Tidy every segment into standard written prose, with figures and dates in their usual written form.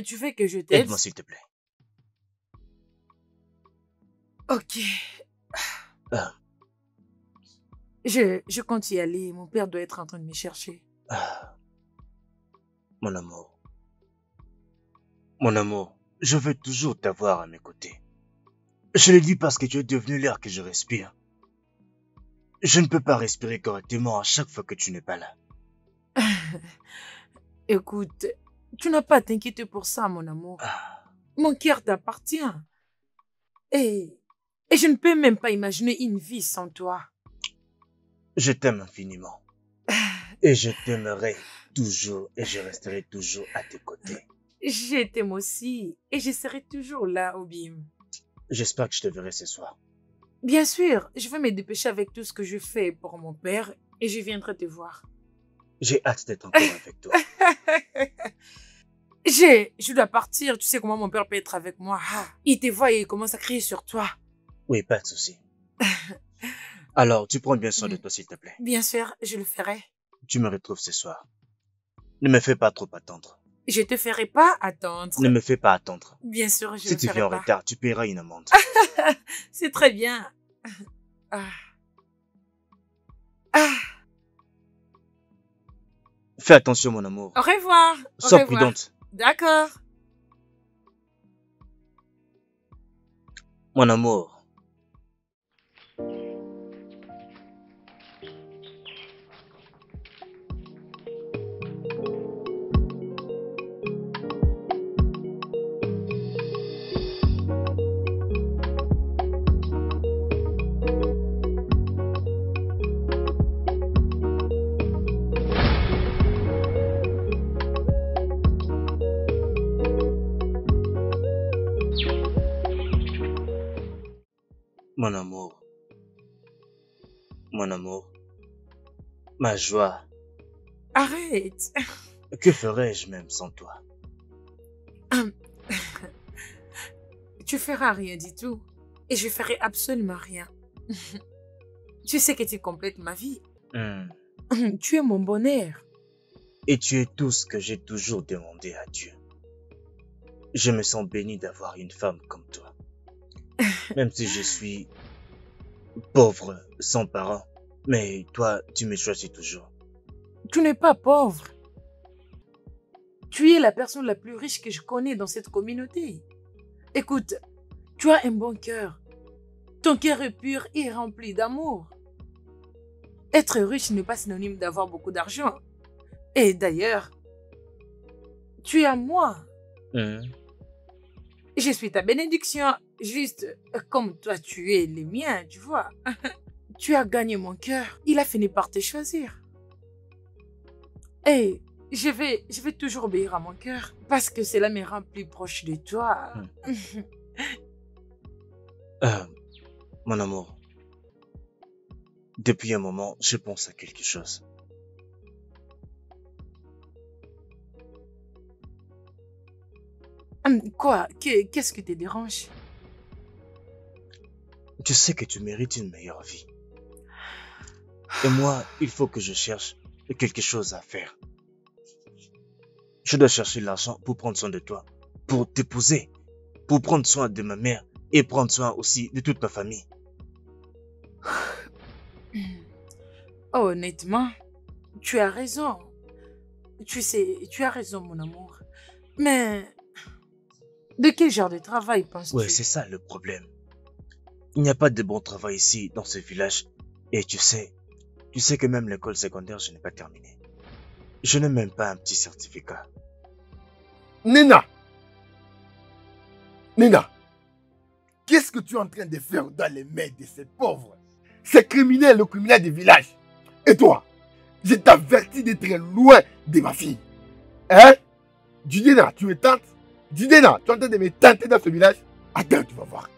Tu veux que je t'aide? Aide-moi s'il te plaît. Ok. Ah, Je compte y aller. Mon père doit être en train de me chercher. ah, mon amour. Mon amour, je veux toujours t'avoir à mes côtés. Je le dis parce que tu es devenu l'air que je respire. Je ne peux pas respirer correctement à chaque fois que tu n'es pas là. Écoute, tu n'as pas à t'inquiéter pour ça, mon amour. Ah, Mon cœur t'appartient. Et, et je ne peux même pas imaginer une vie sans toi. je t'aime infiniment. Et je t'aimerai toujours et je resterai toujours à tes côtés. Je t'aime aussi et je serai toujours là, Obim. J'espère que je te verrai ce soir. Bien sûr, je vais me dépêcher avec tout ce que je fais pour mon père et je viendrai te voir. J'ai hâte d'être encore avec toi. Je dois partir, tu sais comment mon père peut être avec moi. Il te voit et il commence à crier sur toi. Oui, pas de souci. Alors, tu prends bien soin de toi, s'il te plaît. Bien sûr, je le ferai. Tu me retrouves ce soir. Ne me fais pas trop attendre. Je te ferai pas attendre. Ne me fais pas attendre. Bien sûr, je Si le tu ferai viens en pas. retard, tu paieras une amende. C'est très bien. Ah. Ah. Fais attention, mon amour. Au revoir. Au Sois revoir. prudente. D'accord. Mon amour. Mon amour. Mon amour. Ma joie. Arrête. Que ferais-je même sans toi? Tu feras rien du tout. Et je ferai absolument rien. Tu sais que tu complètes ma vie. Tu es mon bonheur. Et tu es tout ce que j'ai toujours demandé à Dieu. Je me sens béni d'avoir une femme comme toi. Même si je suis pauvre, sans parents. Mais toi, tu me choisis toujours. Tu n'es pas pauvre. Tu es la personne la plus riche que je connais dans cette communauté. Écoute, tu as un bon cœur. Ton cœur est pur et rempli d'amour. Être riche n'est pas synonyme d'avoir beaucoup d'argent. Et d'ailleurs, tu es à moi. Je suis ta bénédiction, juste comme toi tu es le mien, tu vois. Tu as gagné mon cœur. Il a fini par te choisir. Et je vais toujours obéir à mon cœur parce que cela me rend plus proche de toi. Mon amour, depuis un moment, je pense à quelque chose. Quoi? Qu'est-ce qui te dérange? Tu sais que tu mérites une meilleure vie. Et moi, il faut que je cherche quelque chose à faire. Je dois chercher l'argent pour prendre soin de toi, pour t'épouser, pour prendre soin de ma mère et prendre soin aussi de toute ma famille. Honnêtement, tu as raison. Tu sais, tu as raison, mon amour. Mais de quel genre de travail penses-tu? Ouais, c'est ça le problème. Il n'y a pas de bon travail ici, dans ce village. Et tu sais que même l'école secondaire, je n'ai pas terminé. Je n'ai même pas un petit certificat. Nina! Nina! Qu'est-ce que tu es en train de faire dans les mains de ces pauvres? Ces criminels, le criminel du village. Et toi? Je t'avertis d'être loin de ma fille. Hein? Judena, tu me tentes? Judena, tu es en train de me tenter dans ce village? Attends, tu vas voir.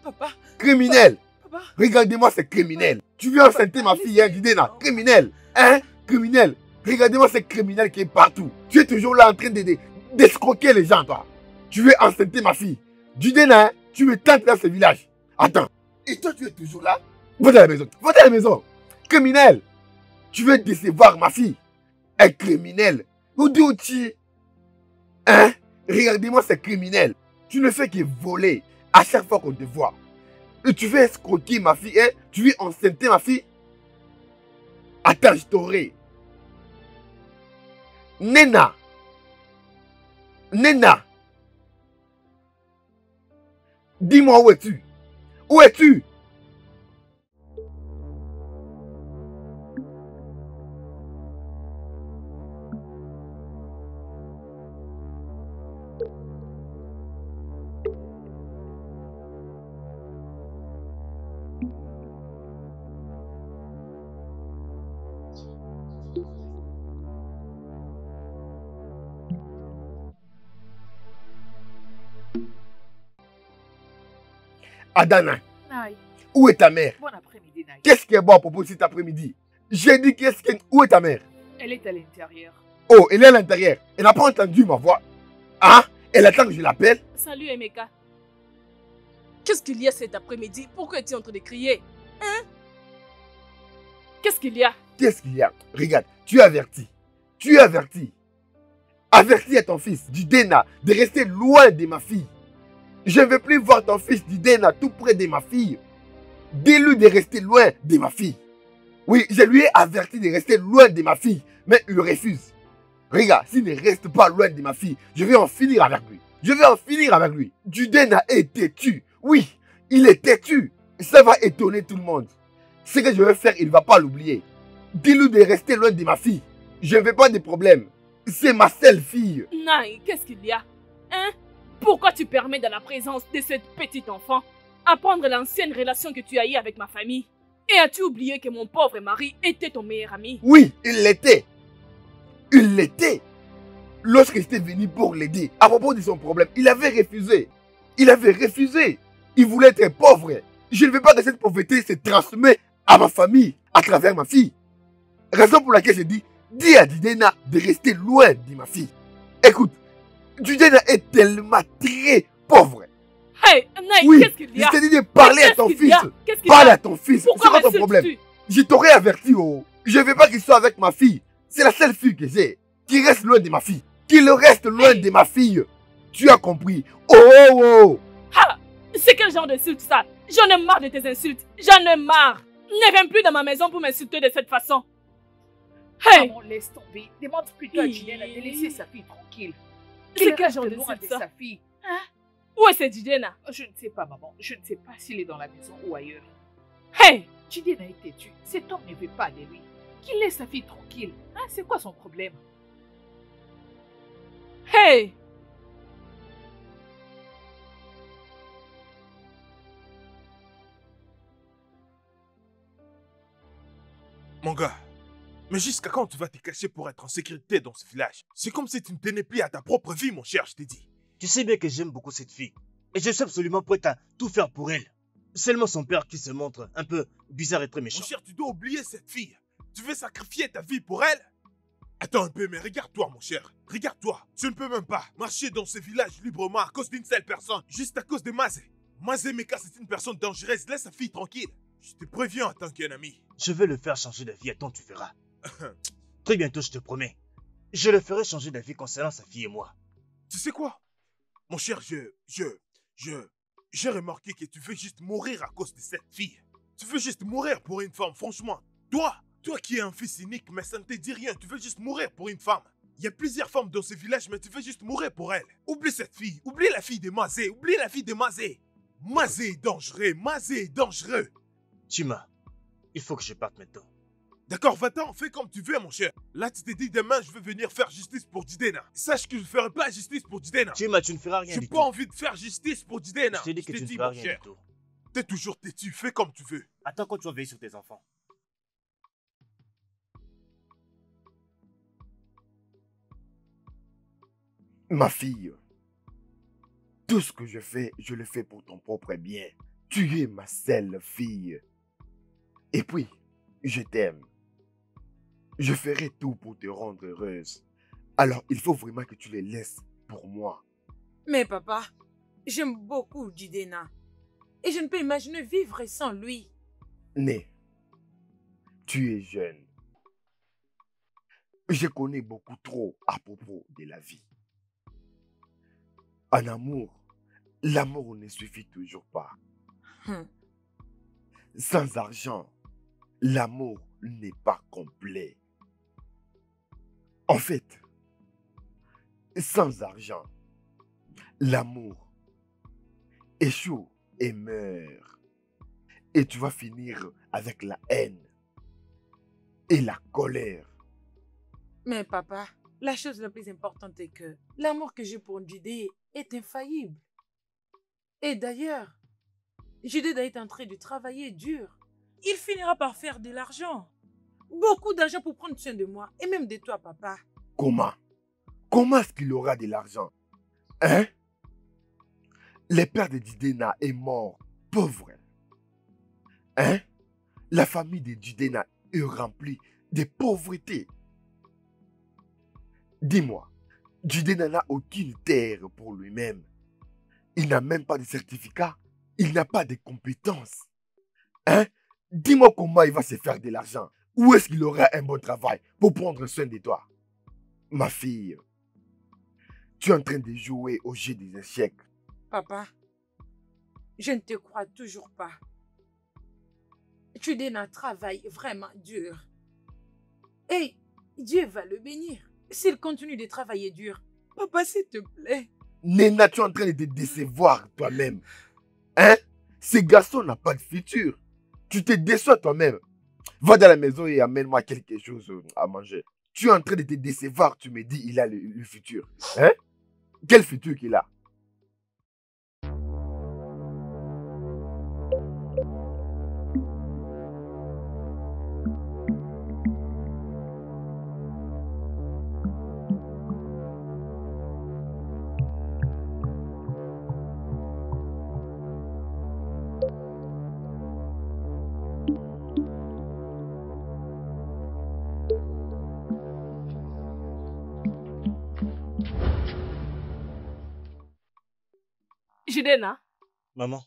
Papa. Criminel! Papa. Regardez-moi ces criminels. Tu viens enceinter ma fille, hein, Judena? Criminel! Hein? Criminel! Regardez-moi ces criminels qui est partout. Tu es toujours là en train d'escroquer les gens, toi. Tu veux enceinter ma fille. Judena, hein, tu me tentes dans ce village. Attends. Et toi, tu es toujours là? Va à la maison. Va à la maison. Criminel! Tu veux décevoir ma fille? Un criminel! Udouti! Hein? Regardez-moi, c'est criminel. Tu ne fais que voler à chaque fois qu'on te voit. Et tu veux escroquer ma fille, hein? Tu veux enceinter ma fille? Attends, je t'aurai. Nena. Nena. Dis-moi où es-tu? Où es-tu? Adana, Naï, où est ta mère? bon après-midi, Naï. Qu'est-ce qui est bon à propos de cet après-midi? J'ai dit où est ta mère? Elle est à l'intérieur. Oh, elle est à l'intérieur. Elle n'a pas entendu ma voix. Hein? Elle attend que je l'appelle. Salut Emeka. Qu'est-ce qu'il y a cet après-midi? Pourquoi es-tu en train de crier? Hein? Qu'est-ce qu'il y a? Qu'est-ce qu'il y a? Regarde, tu es averti. Tu es averti. Avertis à ton fils, Didena, de rester loin de ma fille. Je ne veux plus voir ton fils Didena tout près de ma fille. Dis-lui de rester loin de ma fille. Oui, je lui ai averti de rester loin de ma fille, mais il refuse. Regarde, s'il ne reste pas loin de ma fille, je vais en finir avec lui. Je vais en finir avec lui. Didena est têtu. Oui, il est têtu. Ça va étonner tout le monde. Ce que je vais faire, il ne va pas l'oublier. Dis-lui de rester loin de ma fille. Je ne veux pas de problème. C'est ma seule fille. Naï, qu'est-ce qu'il y a? Hein? Pourquoi tu permets dans la présence de cette petite enfant apprendre l'ancienne relation que tu as eue avec ma famille? Et as-tu oublié que mon pauvre mari était ton meilleur ami? Oui, il l'était. Il l'était. Lorsque j'étais venu pour l'aider, à propos de son problème, il avait refusé. Il avait refusé. Il voulait être pauvre. Je ne veux pas que cette pauvreté se transmette à ma famille, à travers ma fille. Raison pour laquelle je dis à Didena de rester loin de ma fille. Écoute, Didena est tellement très pauvre. Hey, Naï, Oui, qu'est-ce qu'il y a? je t'ai dit de parler à ton fils. Qu'est-ce qu'il y a? Parle à ton fils. C'est Pourquoi quoi ton problème? m'insultes-tu? Je t'aurais averti, oh. Je ne veux pas qu'il soit avec ma fille. C'est la seule fille que j'ai. Qu'il reste loin de ma fille. Qu'il reste loin de ma fille. Tu as compris? Oh, oh, oh. Ah, c'est quel genre d'insulte ça? J'en ai marre de tes insultes. J'en ai marre. Ne viens plus dans ma maison pour m'insulter de cette façon. Hey! Maman, laisse tomber. Demande plutôt à Didena de laisser sa fille tranquille. C'est Qu'elle quel reste genre loin d'insulte de ça? sa fille. Hein? Où est cette Didena? Je ne sais pas, maman. Je ne sais pas s'il est dans la maison ou ailleurs. Hey! Didena est têtu. Cet homme ne veut pas de lui. Qu'il laisse sa fille tranquille. Hein, c'est quoi son problème? Hey! Mon gars, mais jusqu'à quand tu vas te cacher pour être en sécurité dans ce village? C'est comme si tu ne tenais plus à ta propre vie, mon cher, je t'ai dit. Tu sais bien que j'aime beaucoup cette fille. Et je suis absolument prêt à tout faire pour elle. Seulement son père qui se montre un peu bizarre et très Mon méchant. cher, tu dois oublier cette fille. Tu veux sacrifier ta vie pour elle? Attends un peu, mais regarde-toi, mon cher. Regarde-toi. Tu ne peux même pas marcher dans ce village librement à cause d'une seule personne. Juste à cause de Mazé. Mazé Meka, c'est une personne dangereuse. Laisse sa fille tranquille. Je te préviens en tant qu'un ami. Je vais le faire changer d'avis, attends, tu verras. Très bientôt, je te promets. Je le ferai changer d'avis concernant sa fille et moi. Tu sais quoi? Mon cher, j'ai remarqué que tu veux juste mourir à cause de cette fille. Tu veux juste mourir pour une femme, franchement. Toi qui es un fils unique, mais ça ne te dit rien, tu veux juste mourir pour une femme. Il y a plusieurs femmes dans ce village, mais tu veux juste mourir pour elle. Oublie cette fille, oublie la fille de Mazé, oublie la fille de Mazé. Mazé est dangereux, Mazé est dangereux. Chima, il faut que je parte maintenant. D'accord, va-t'en, fais comme tu veux, mon cher. Là, tu t'es dit demain, je vais venir faire justice pour Didena. Sache que je ne ferai pas justice pour Didena. Chima, tu ne feras rien J'ai du pas tout. envie de faire justice pour Didena. Je t'ai dit que Je tu ne dit, feras mon rien cher. du tout. T'es toujours têtu, fais comme tu veux. Attends quand tu vas veiller sur tes enfants. Ma fille, tout ce que je fais, je le fais pour ton propre bien. Tu es ma seule fille. Et puis, je t'aime. Je ferai tout pour te rendre heureuse. Alors, il faut vraiment que tu les laisses pour moi. Mais papa, j'aime beaucoup Didena. Et je ne peux imaginer vivre sans lui. Né, tu es jeune. Je connais beaucoup trop à propos de la vie. En amour, l'amour ne suffit toujours pas. Hum. Sans argent, l'amour n'est pas complet. En fait, sans argent, l'amour échoue et meurt. Et tu vas finir avec la haine et la colère. Mais papa, la chose la plus importante est que l'amour que j'ai pour Judé est infaillible. Et d'ailleurs, Judé est en train de travailler dur. Il finira par faire de l'argent. Beaucoup d'argent pour prendre soin de moi et même de toi, papa. Comment? Comment est-ce qu'il aura de l'argent? Hein? Le père de Didena est mort, pauvre. Hein? La famille de Didena est remplie de pauvreté. Dis-moi, Didena n'a aucune terre pour lui-même. Il n'a même pas de certificat. Il n'a pas de compétences. Hein? Dis-moi comment il va se faire de l'argent. Où est-ce qu'il aura un bon travail pour prendre soin de toi? Ma fille, tu es en train de jouer au jeu des échecs. Papa, je ne te crois toujours pas. Judena travaille vraiment dur. Et Dieu va le bénir s'il continue de travailler dur. Papa, s'il te plaît. Nena, tu es en train de te décevoir toi-même. Hein? Ce garçon n'a pas de futur. Tu te déçois toi-même. Va dans la maison et amène-moi quelque chose à manger. Tu es en train de te décevoir, tu me dis il a le futur. Hein? Quel futur qu'il a? Judena, Maman,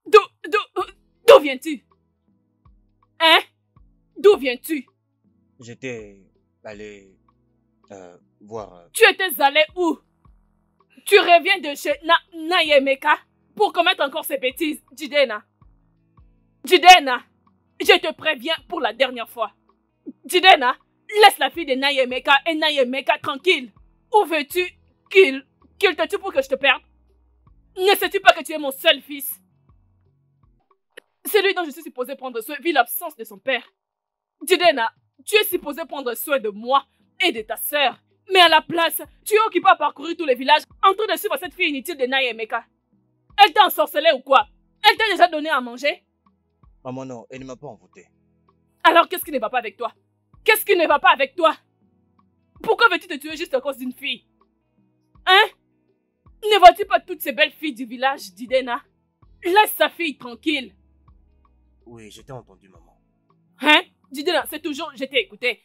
d'où viens-tu? Hein? D'où viens-tu? j'étais allé voir... Tu étais allé où? Tu reviens de chez Nayemeka pour commettre encore ces bêtises, Judena. Judena, je te préviens pour la dernière fois. Judena, laisse la fille de Nayemeka et Nayemeka tranquille. Où veux-tu qu'il te tue pour que je te perde? Ne sais-tu pas que tu es mon seul fils? Celui dont je suis supposé prendre soin vit l'absence de son père. Judena, tu es supposé prendre soin de moi et de ta sœur. Mais à la place, tu es occupé à parcourir tous les villages en train de suivre cette fille inutile de Nayemeka. Elle t'a ensorcelé ou quoi? Elle t'a déjà donné à manger? Maman, non, elle ne m'a pas envoûté. Alors qu'est-ce qui ne va pas avec toi? Qu'est-ce qui ne va pas avec toi? Pourquoi veux-tu te tuer juste à cause d'une fille? Hein? Ne vois-tu pas toutes ces belles filles du village d'Idena? Laisse sa fille tranquille. Oui, je t'ai entendu, maman. Hein? Didena, c'est toujours je t'ai écouté.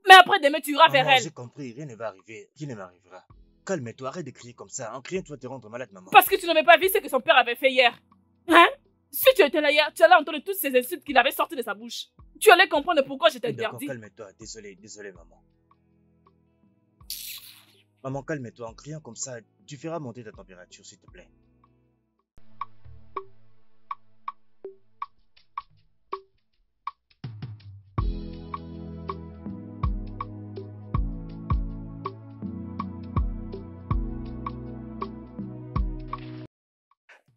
Mais après demain, tu iras vers Maman, elle. j'ai compris, rien ne va arriver. Qui ne m'arrivera. Calme-toi, arrête de crier comme ça. En criant, tu vas te rendre malade, maman. Parce que tu n'avais pas vu ce que son père avait fait hier. Hein? Si tu étais là hier, tu allais entendre toutes ces insultes qu'il avait sorties de sa bouche. Tu allais comprendre pourquoi je D'accord, t'interdis. calme-toi. Désolé, maman. Maman, calme-toi. En criant comme ça, tu feras monter ta température, s'il te plaît.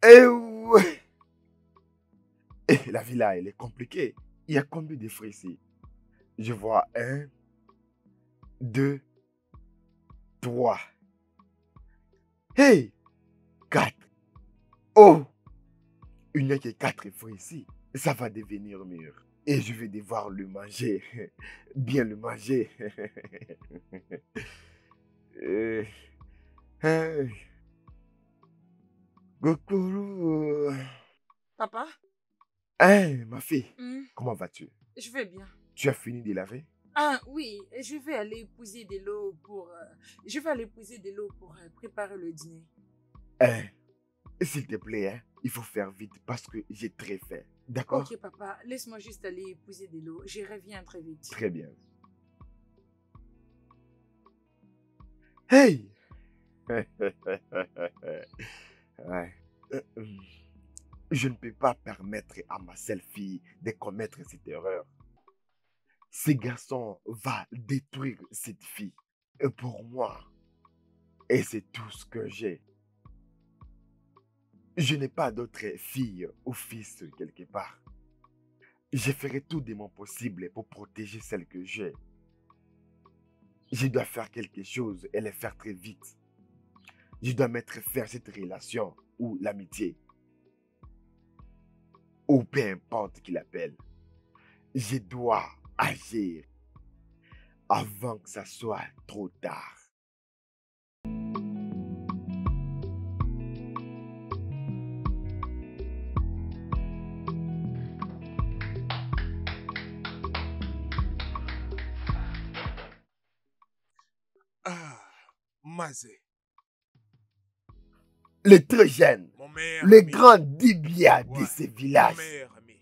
Eh ouais. Eh, la vie là, elle est compliquée. Il y a combien de frères ici? Je vois 1, 2, 3. Hey! 4. Oh! Il n'y a que 4 frères ici. Ça va devenir mûr. Et je vais devoir le manger. Bien le manger. Hey. Coucou. Papa? Hey, ma fille, Hmm, comment vas-tu? je vais bien. Tu as fini de laver? Ah oui, je vais aller épouser de l'eau pour... préparer le dîner. Hein, s'il te plaît, hein, il faut faire vite parce que j'ai très faim. D'accord? Ok papa, laisse-moi juste aller épouser de l'eau. Je reviens très vite. Très bien. Hey! Ouais. Je ne peux pas permettre à ma seule fille de commettre cette erreur. Ce garçon va détruire cette fille. Et pour moi, et c'est tout ce que j'ai. Je n'ai pas d'autre fille ou fils quelque part. Je ferai tout de mon possible pour protéger celle que j'ai. Je dois faire quelque chose et le faire très vite. Je dois mettre fin à cette relation ou l'amitié. Ou peu importe qu'il appelle. Je dois agir avant que ça soit trop tard. Ah, Mazé, Le très jeune, mon meilleur le ami. grand Dibia de Ouais, ce mon village. meilleur ami.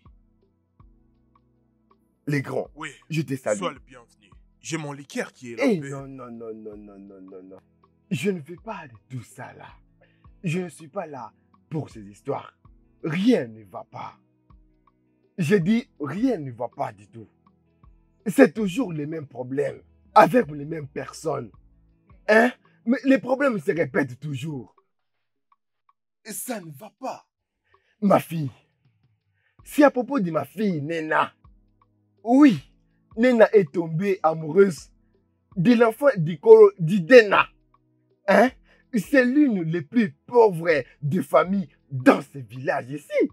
Les grands, Oui, je te salue. sois le bienvenu. J'ai mon liqueur qui est là. Eh non, non, non, non, non, non, non, non. Je ne fais pas de tout ça là. Je ne suis pas là pour ces histoires. Rien ne va pas. J'ai dit rien ne va pas du tout. C'est toujours les mêmes problèmes, avec les mêmes personnes. Hein? Mais les problèmes se répètent toujours. Et ça ne va pas. Ma fille, c'est à propos de ma fille, Nena. Oui, Nena est tombée amoureuse de l'enfant d'Idena. Hein? C'est l'une des plus pauvres de familles dans ce village ici.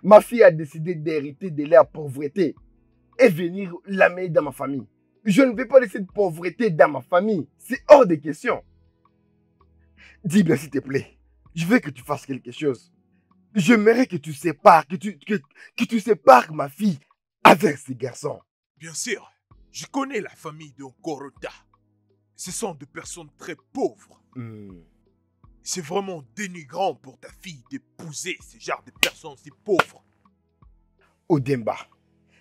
Ma fille a décidé d'hériter de leur pauvreté et venir la mettre dans ma famille. Je ne veux pas laisser de pauvreté dans ma famille. C'est hors de question. Dis-moi s'il te plaît, je veux que tu fasses quelque chose. J'aimerais que tu sépares, que tu sépares ma fille avec ce garçon. Bien sûr, je connais la famille de Korota. Ce sont des personnes très pauvres. C'est vraiment dénigrant pour ta fille d'épouser ce genre de personnes si pauvres. Odemba,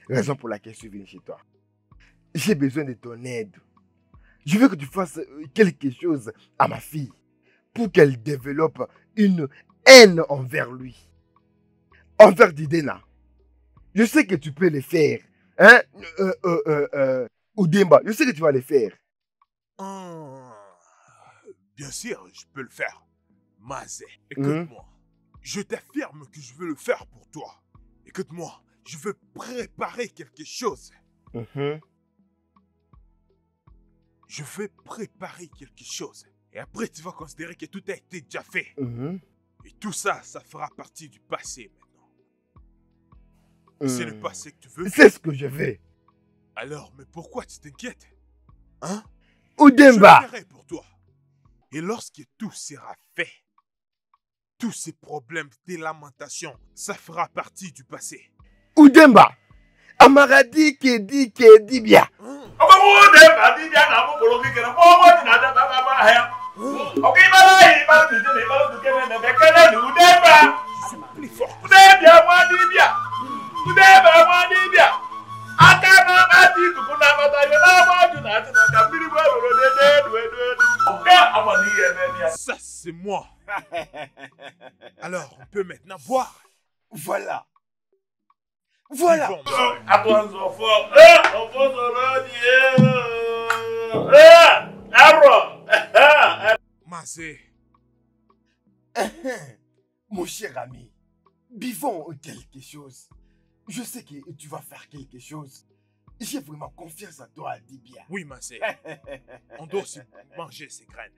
raison pour laquelle je suis venu chez toi. J'ai besoin de ton aide. Je veux que tu fasses quelque chose à ma fille pour qu'elle développe une haine envers lui. Envers Didena. Je sais que tu peux le faire. Hein? Odemba, je sais que tu vas le faire. Bien sûr, je peux le faire. Mazé, écoute-moi. Je t'affirme que je veux le faire pour toi. Écoute-moi, je veux préparer quelque chose. Je veux préparer quelque chose. Et après, tu vas considérer que tout a été déjà fait. Et tout ça, ça fera partie du passé maintenant. C'est le passé que tu veux. C'est ce que je veux. Alors, mais pourquoi tu t'inquiètes? Hein? Odemba! Je le ferai pour toi. Et lorsque tout sera fait, tous ces problèmes, tes lamentations, ça fera partie du passé. Odemba! Amaradi Kedi bien. Plus fort. Ça, c'est moi. Alors, on peut maintenant boire. Voilà. Voilà. Bon, Mazé, Mon cher ami, buvons quelque chose. Je sais que tu vas faire quelque chose. J'ai vraiment confiance en toi, Dibia. oui, Mazé. On doit aussi manger ces graines.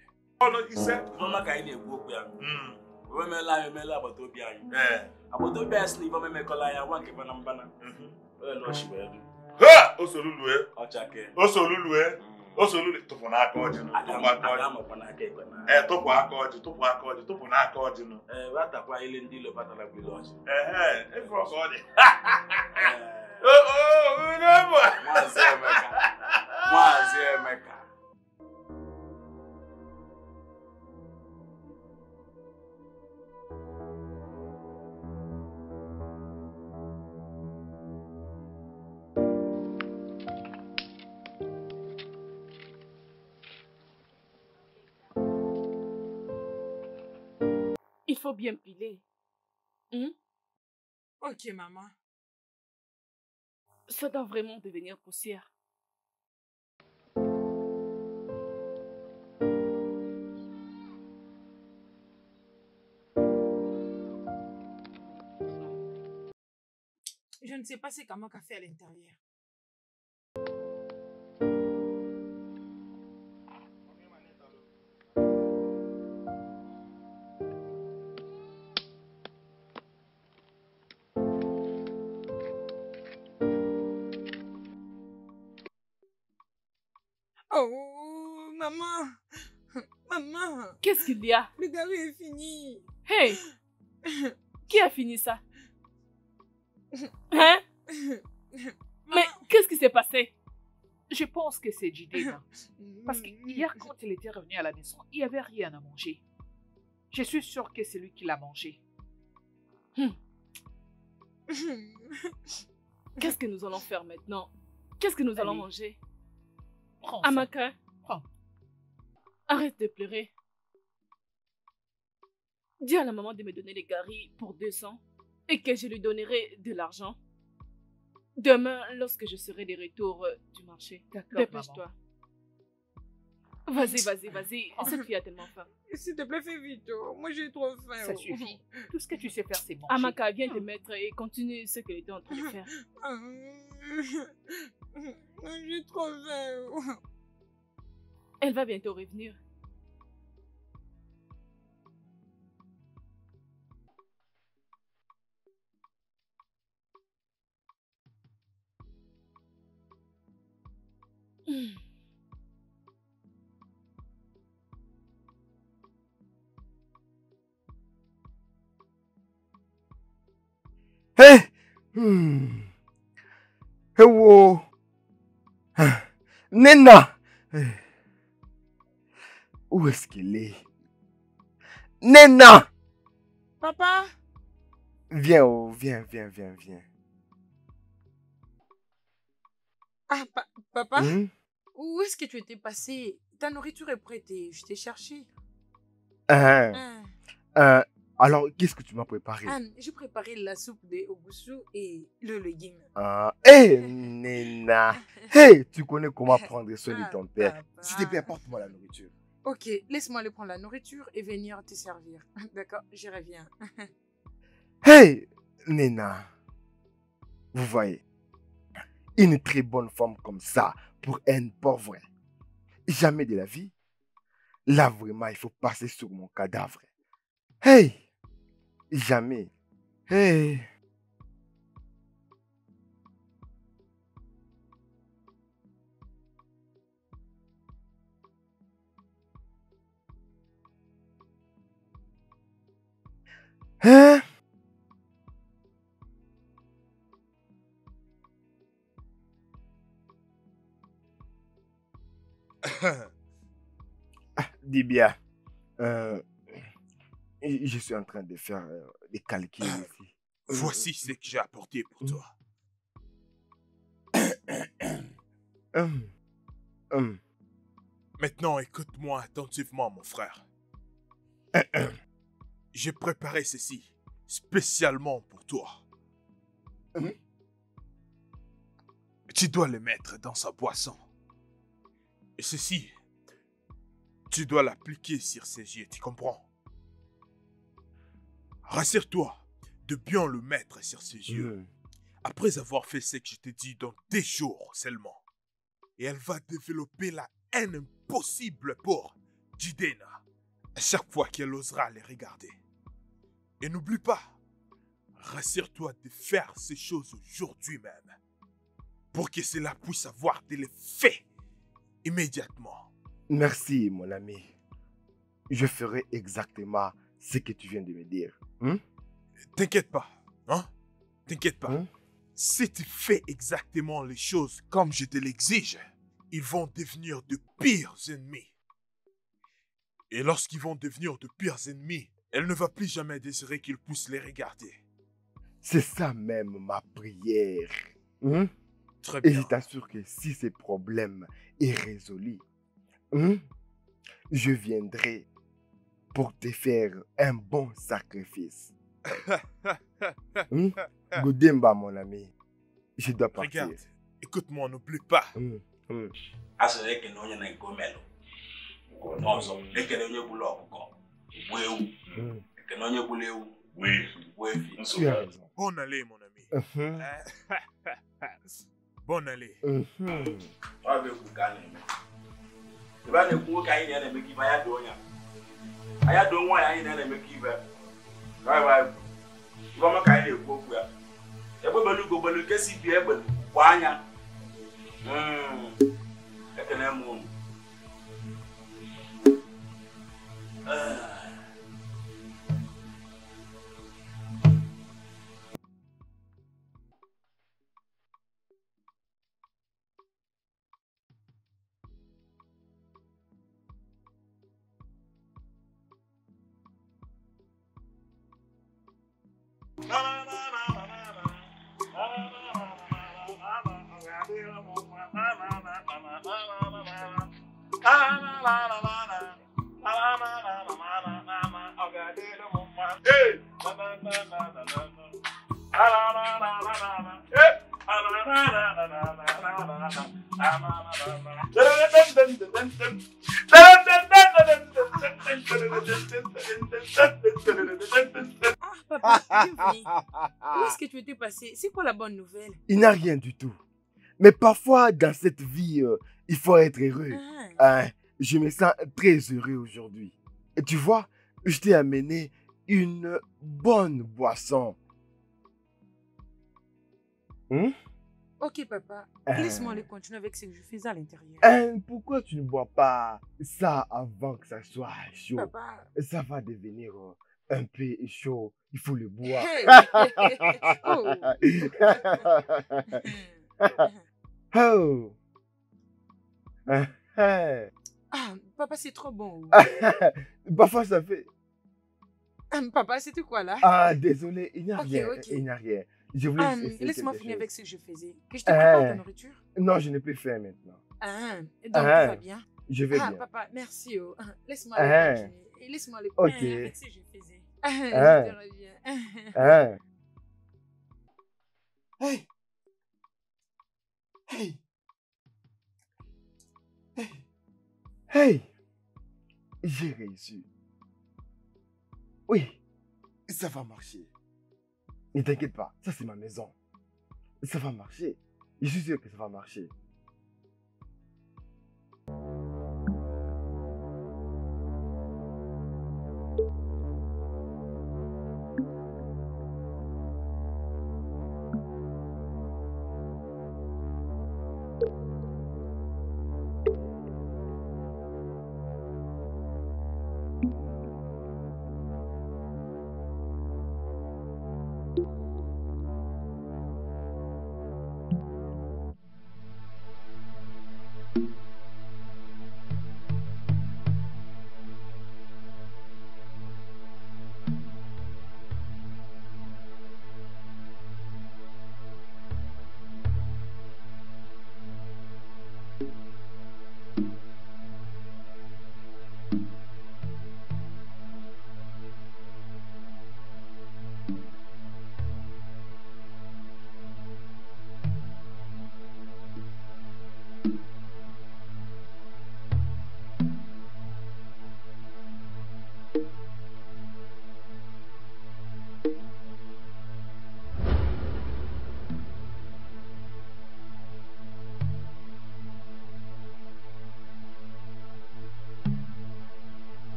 Tụpụ n'aka ọjị nụ. Tụpụ aka ọjị, tụpụ aka ọjị, tụpụ n'aka ọjị nụ. Ego ọka ọ dị. Maazị Emeka. Il faut bien piler. Ok, maman. Ça doit vraiment devenir poussière. Je ne sais pas ce qu'Amok a fait à l'intérieur. Oh, maman. Maman. Qu'est-ce qu'il y a? Le gari est fini. Hey! Qui a fini ça? Hein? Mais qu'est-ce qui s'est passé? Je pense que c'est Jidena. Parce que hier, quand il était revenu à la maison, il n'y avait rien à manger. Je suis sûre que c'est lui qui l'a mangé. Qu'est-ce que nous allons faire maintenant? Qu'est-ce que nous allons manger? Prends ça. Amaka, Prends. arrête de pleurer. Dis à la maman de me donner les garis pour 200 et que je lui donnerai de l'argent. Demain, lorsque je serai de retour du marché. D'accord, Dépêche-toi. Vas-y. Cette fille a tellement faim. S'il te plaît, fais vite. Moi, j'ai trop faim. Ça suffit. Tout ce que tu sais faire, c'est manger. Amaka, viens te mettre et continue ce qu'elle était en train de faire. J'ai trop faim. Elle va bientôt revenir. Hé! Ewo! Nena! Où est-ce qu'il est? Nena! Papa? Viens, viens. Ah, papa? Où est-ce que tu étais passé? Ta nourriture est prête et je t'ai cherché. Alors, qu'est-ce que tu m'as préparé? J'ai préparé la soupe de obusu et le légume. Nena! Hey, tu connais comment prendre soin de ton père. Papa. S'il te plaît, apporte-moi la nourriture. Ok, laisse-moi aller prendre la nourriture et venir te servir. D'accord, je reviens. Hey, Nena! Vous voyez, une très bonne femme comme ça pour un pauvre. Jamais de la vie. Là, vraiment, il faut passer sur mon cadavre. Hey! Jamais. Hey! Hein? Dis bien. Je suis en train de faire des calculs ici. Voici ce que j'ai apporté pour toi. Maintenant, écoute-moi attentivement, mon frère. J'ai préparé ceci spécialement pour toi. Tu dois le mettre dans sa boisson. Et ceci, tu dois l'appliquer sur ses yeux, tu comprends? Rassure-toi de bien le mettre sur ses yeux. Après avoir fait ce que je t'ai dit dans des jours seulement. Et elle va développer la haine impossible pour Jidena à chaque fois qu'elle osera les regarder. Et n'oublie pas, rassure-toi de faire ces choses aujourd'hui même pour que cela puisse avoir de l'effet immédiatement. Merci, mon ami. Je ferai exactement ce que tu viens de me dire. T'inquiète pas, hein? T'inquiète pas. Si tu fais exactement les choses comme je te l'exige, ils vont devenir de pires ennemis. Et lorsqu'ils vont devenir de pires ennemis, elle ne va plus jamais désirer qu'ils puissent les regarder. C'est ça même ma prière. Très Et bien. je t'assure que si ce problème est résolu, je viendrai pour te faire un bon sacrifice. Goudemba, mon ami. Je dois partir. Regarde, écoute-moi, n'oublie pas. Asere que no nyana gomelo. No so, e que no nyebulo okuko. Wewu. Que no nyebulewu. Wefi. Tu as raison. Bonne allée, mon ami. Bonne allée. Wa be ku kan ni. Ba ne ku ka yin na me ki ba ya do nya. Aya do nwa ya yin na me ki ba. Wai. Ba ma ka yin ku ya. E bo belu go belu ke si bi e belu. Wa anya. E que na mu. Papa, bienvenue. Où est-ce que tu étais passé? C'est quoi la bonne nouvelle? Il n'y a rien du tout. Mais parfois, dans cette vie, il faut être heureux. Je me sens très heureux aujourd'hui. Et tu vois, je t'ai amené une bonne boisson. Ok, papa. Laisse-moi aller continuer avec ce que je faisais à l'intérieur. Pourquoi tu ne bois pas ça avant que ça soit chaud? Papa. Ça va devenir un peu chaud. Il faut le boire. Oh. Oh. Ah, papa, c'est trop bon. Parfois, ça fait... Papa, c'était quoi là? Ah, désolé, il n'y a Ok, rien. ok. Il n'y a rien. Je voulais essayer laisse-moi quelque finir chose. avec ce que je faisais. Que je te prépare ta nourriture? Non, je ne peux faire maintenant. Donc, tout va bien? Je vais bien. Papa, merci. Laisse-moi aller continuer. Et laisse-moi aller Ok. avec ce que je faisais. Je te reviens. Hey! Hey! Hey! Hey! J'ai réussi. Oui, ça va marcher. Ne t'inquiète pas, ça c'est ma maison. Ça va marcher. Je suis sûr que ça va marcher.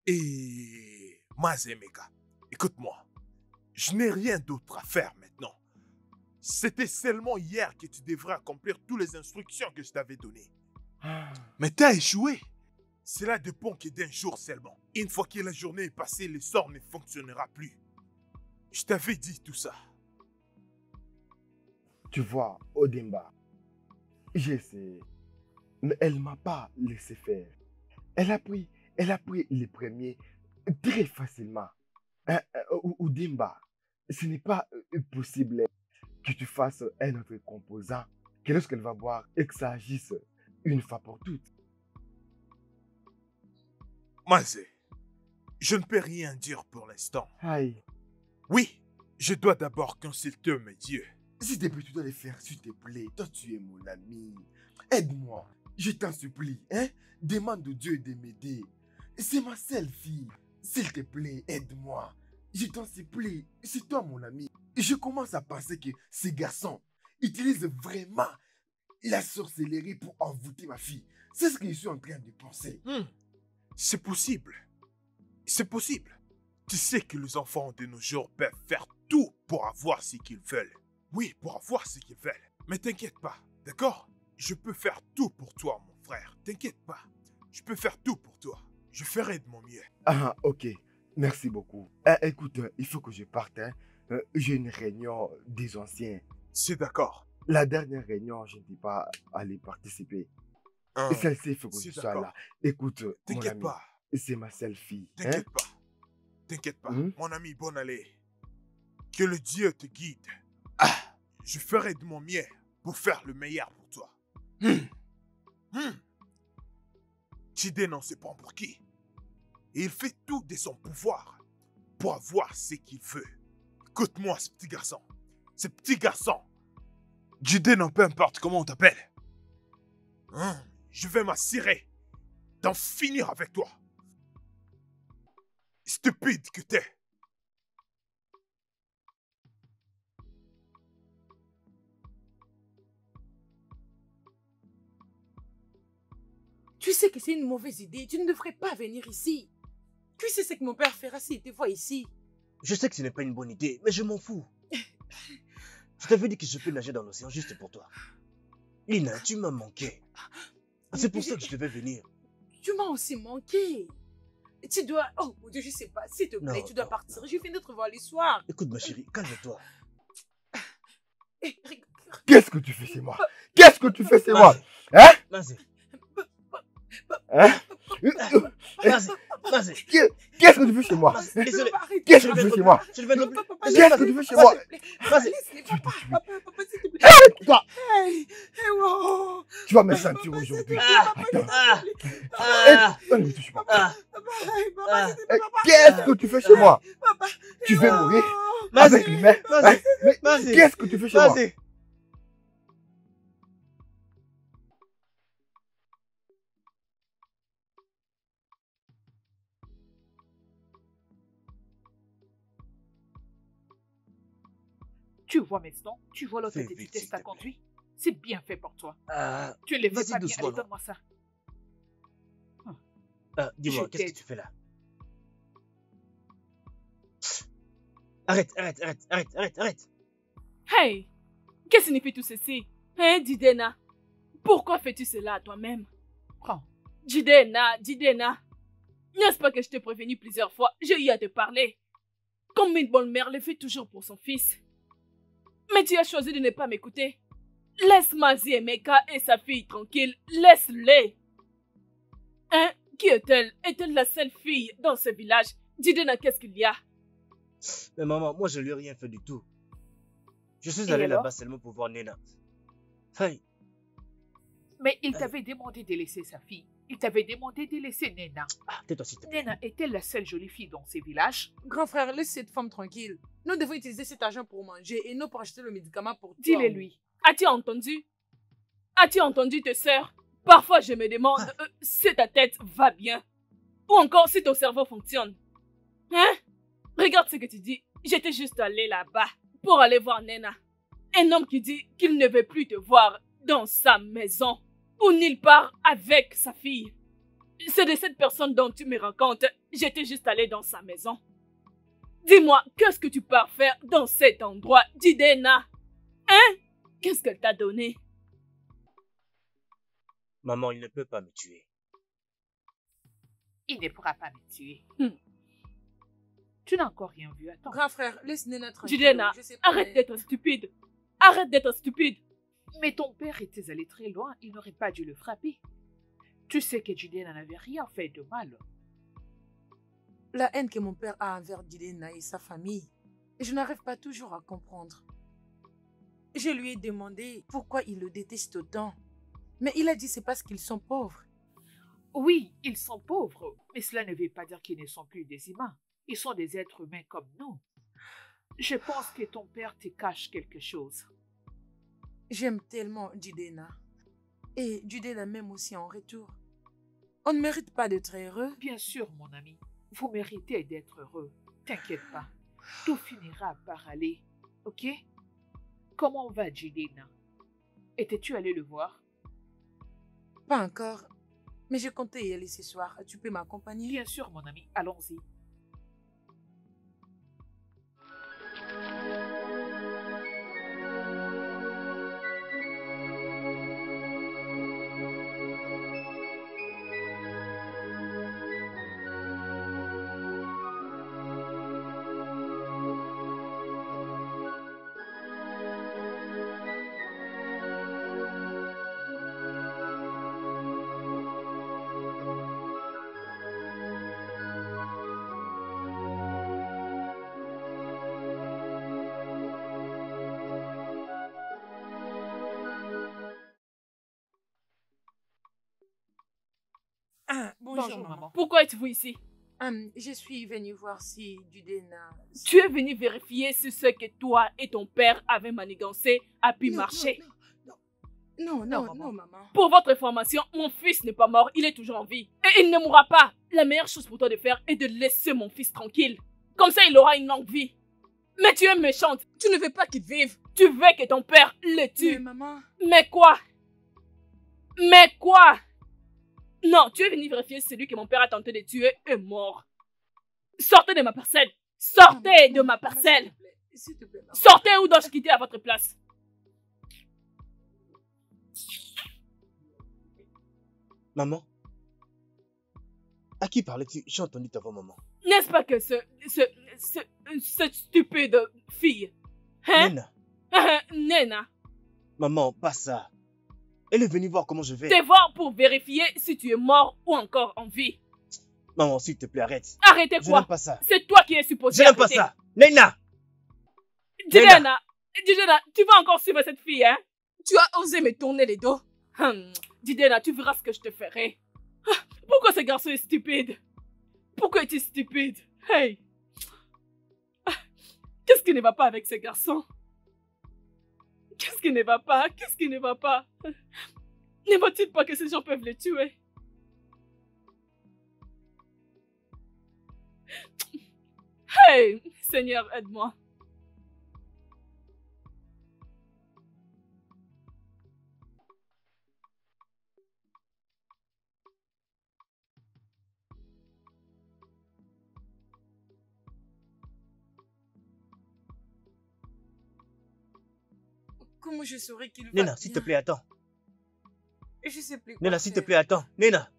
Et Mazemeka, écoute-moi. Je n'ai rien d'autre à faire maintenant. C'était seulement hier que tu devrais accomplir toutes les instructions que je t'avais données. Mais t'as échoué. Cela dépend que d'un jour seulement. Une fois que la journée est passée, le sort ne fonctionnera plus. Je t'avais dit tout ça. Tu vois, Odimba, j'ai essayé, mais elle ne m'a pas laissé faire. Elle a pris les premiers très facilement. Odimba, ce n'est pas possible que tu fasses un autre composant que lorsqu'elle va boire et que ça agisse une fois pour toutes. Mazé, je ne peux rien dire pour l'instant. Aïe. Oui, je dois d'abord consulter mes dieux. S'il te plaît, tu dois le faire, s'il te plaît. Toi, tu es mon ami. Aide-moi. Je t'en supplie. Hein? Demande au Dieu de m'aider. C'est ma seule fille. S'il te plaît, aide-moi. Je t'en supplie. C'est toi, mon ami. Je commence à penser que ces garçons utilisent vraiment la sorcellerie pour envoûter ma fille. C'est ce que je suis en train de penser. C'est possible. C'est possible. Tu sais que les enfants de nos jours peuvent faire tout pour avoir ce qu'ils veulent. Oui, pour avoir ce qu'ils veulent. Mais t'inquiète pas, d'accord? Je peux faire tout pour toi, mon frère. T'inquiète pas. Je peux faire tout pour toi. Je ferai de mon mieux. Ah, ok. Merci beaucoup. Écoute, il faut que je parte. Hein. J'ai une réunion des anciens. C'est d'accord. La dernière réunion, je ne dis pas aller participer. Et celle-ci, il faut que je sois là. Écoute, mon ami, pas. c'est ma seule fille. T'inquiète pas. T'inquiète pas. Mon ami, bonne allée. Que le Dieu te guide. Je ferai de mon mieux pour faire le meilleur pour toi. Chide n'en sait pas pour qui. Et il fait tout de son pouvoir pour avoir ce qu'il veut. Écoute-moi, ce petit garçon. Ce petit garçon. Chide, non, peu importe comment on t'appelle. Je vais m'assurer d'en finir avec toi. Stupide que t'es. Tu sais que c'est une mauvaise idée. Tu ne devrais pas venir ici. Tu sais ce que mon père fera s'il te voit ici. Je sais que ce n'est pas une bonne idée, mais je m'en fous. Je t'avais dit que je peux nager dans l'océan juste pour toi. Lina, tu m'as manqué. C'est pour ça que je devais venir. Tu m'as aussi manqué. Tu dois... Oh mon Dieu, je sais pas. S'il te plaît, tu dois partir. Je viens de te voir le soir. Écoute ma chérie, calme-toi. Qu'est-ce que tu fais chez moi? Qu'est-ce que tu fais chez moi? Hein? Vas-y. Hein? Vas-y. Qu'est-ce que tu fais chez moi? Désolé. Qu'est-ce que tu fais chez moi? Je vais te... Qu'est-ce que tu fais chez moi? Vas-y. Toi, tu vas me sentir aujourd'hui. Attends. Ne me touche pas. Qu'est-ce que tu fais chez moi? Tu veux mourir avec l'humain? Qu'est-ce que tu fais chez moi? Tu vois maintenant, tu vois l'autre test à conduit. C'est bien fait pour toi. Tu les fais pas bien, allez, donne-moi ça. Dis-moi, qu'est-ce que tu fais là? Arrête. Hey! Que signifie tout ceci? Hein, Didena? Pourquoi fais-tu cela à toi-même? Prends. Didena. N'est-ce pas que je t'ai prévenu plusieurs fois? J'ai eu à te parler. Comme une bonne mère le fait toujours pour son fils. Mais tu as choisi de ne pas m'écouter. Laisse Mazi et Meka et sa fille tranquille. Laisse-les. Hein? Qui est-elle? Est-elle la seule fille dans ce village? Didena, qu'est-ce qu'il y a? Mais maman, moi je lui ai rien fait du tout. Je suis allé là-bas seulement pour voir Nena. Hey. Mais il t'avait demandé de laisser sa fille. Il t'avait demandé de laisser Nena. Tais-toi s'il te plaît. Nena était la seule jolie fille dans ces villages. Grand frère, laisse cette femme tranquille. Nous devons utiliser cet argent pour manger et non pour acheter le médicament pour toi. Dis-le lui. As-tu entendu? As-tu entendu tes sœurs? Parfois je me demande si ta tête va bien. Ou encore si ton cerveau fonctionne. Hein? Regarde ce que tu dis. J'étais juste allé là-bas pour aller voir Nena. Un homme qui dit qu'il ne veut plus te voir dans sa maison ou nulle part avec sa fille. C'est de cette personne dont tu me racontes. J'étais juste allée dans sa maison. Dis-moi, qu'est-ce que tu pars faire dans cet endroit, Jidena? Hein? Qu'est-ce qu'elle t'a donné? Maman, il ne peut pas me tuer. Il ne pourra pas me tuer. Tu n'as encore rien vu, attends. Grand frère, laisse Nena tranquille. Jidena, Je sais pas, arrête mais- d'être stupide. Arrête d'être stupide. Mais ton père était allé très loin, il n'aurait pas dû le frapper. Tu sais que Jidena n'avait rien fait de mal. La haine que mon père a envers Jidena et sa famille, je n'arrive pas toujours à comprendre. Je lui ai demandé pourquoi il le déteste autant. Mais il a dit c'est parce qu'ils sont pauvres. Oui, ils sont pauvres, mais cela ne veut pas dire qu'ils ne sont plus des humains. Ils sont des êtres humains comme nous. Je pense que ton père te cache quelque chose. J'aime tellement Jidena. Et Jidena m'aime aussi en retour. On ne mérite pas d'être heureux. Bien sûr, mon ami, vous méritez d'être heureux. T'inquiète pas, tout finira par aller, ok? Comment va Jidena? Étais-tu allé le voir? Pas encore. Mais je comptais y aller ce soir. Tu peux m'accompagner? Bien sûr, mon ami, allons-y. Ah, bonjour, maman. Pourquoi êtes-vous ici? Je suis venue voir si Jidena... Tu es venu vérifier si ce que toi et ton père avez manigancé a pu marcher. Non, maman. Pour votre information, mon fils n'est pas mort, il est toujours en vie. Et il ne mourra pas. La meilleure chose pour toi de faire est de laisser mon fils tranquille. Comme ça, il aura une longue vie. Mais tu es méchante. Tu ne veux pas qu'il vive. Tu veux que ton père le Mais tue. maman... Mais quoi? Mais quoi? Non, tu es venu vérifier si celui que mon père a tenté de tuer est mort. Sortez de ma parcelle. Sortez de ma parcelle. S'il te plaît, maman. Sortez ou dois-je quitter à votre place? Maman? À qui parlais-tu? J'ai entendu ta voix, maman. N'est-ce pas que cette stupide fille, hein? Nena, Nena, maman, pas ça. Elle est venue voir comment je vais. te voir pour vérifier si tu es mort ou encore en vie. Maman, s'il te plaît, arrête. Arrêtez Je quoi? n'aime pas ça. C'est toi qui es supposé Je n'aime pas arrêter. ça. Nena! Jidena, tu vas encore suivre cette fille, hein? Tu as osé me tourner les dos. Jidena, tu verras ce que je te ferai. Pourquoi ce garçon est stupide? Pourquoi es-tu stupide? Hey! Qu'est-ce qui ne va pas avec ce garçon? Qu'est-ce qui ne va pas? Qu'est-ce qui ne va pas? Ne voit-il pas que ces gens peuvent le tuer? Hey! Seigneur, aide-moi. Comment je saurais qu'il va Nena, s'il te bien? plaît, attends. Je sais plus quoi Nena, s'il te faire. plaît, attends. Nena!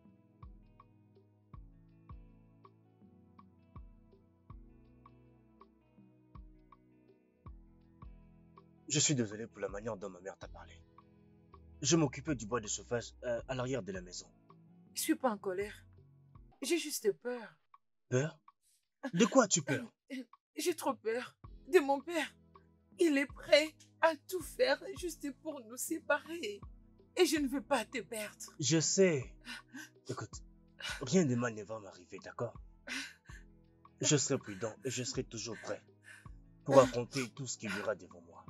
Je suis désolé pour la manière dont ma mère t'a parlé. Je m'occupais du bois de chauffage à l'arrière de la maison. Je suis pas en colère. J'ai juste peur. Peur? De quoi as-tu peur? J'ai trop peur de mon père. Il est prêt à tout faire juste pour nous séparer. Et je ne veux pas te perdre. Je sais. Écoute, rien de mal ne va m'arriver, d'accord? Je serai prudent et je serai toujours prêt pour affronter tout ce qu'il y aura devant moi.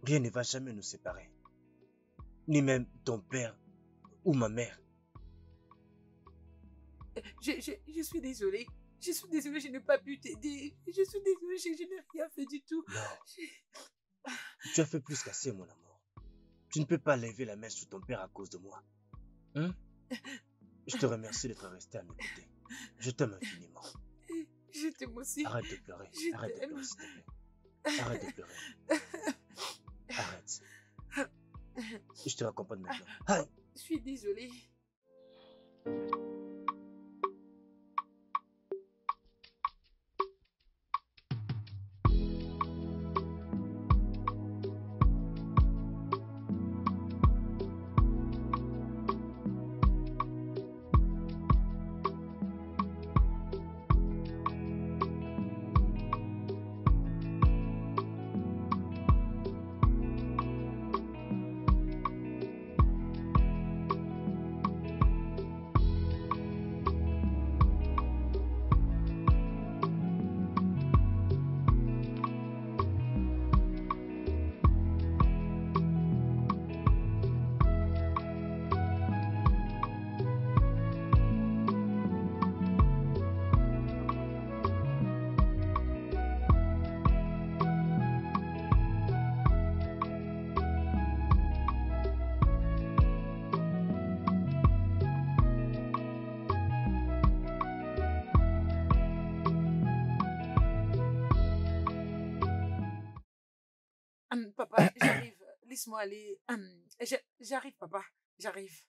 Rien ne va jamais nous séparer. Ni même ton père ou ma mère. Je suis désolée. Je suis désolée, je n'ai pas pu t'aider. Je suis désolée, je n'ai rien fait du tout. Non. Tu as fait plus qu'assez, mon amour. Tu ne peux pas lever la main sur ton père à cause de moi. Hein? Je te remercie d'être resté à mes côtés. Je t'aime infiniment. Je t'aime aussi. Arrête de pleurer. Je Arrête de t'aime. pleurer, s'il te plaît. Arrête de pleurer. Arrête. Je te raccompagne maintenant. Aïe. Je suis désolée. Papa, j'arrive. Laisse-moi aller. J'arrive, papa. J'arrive.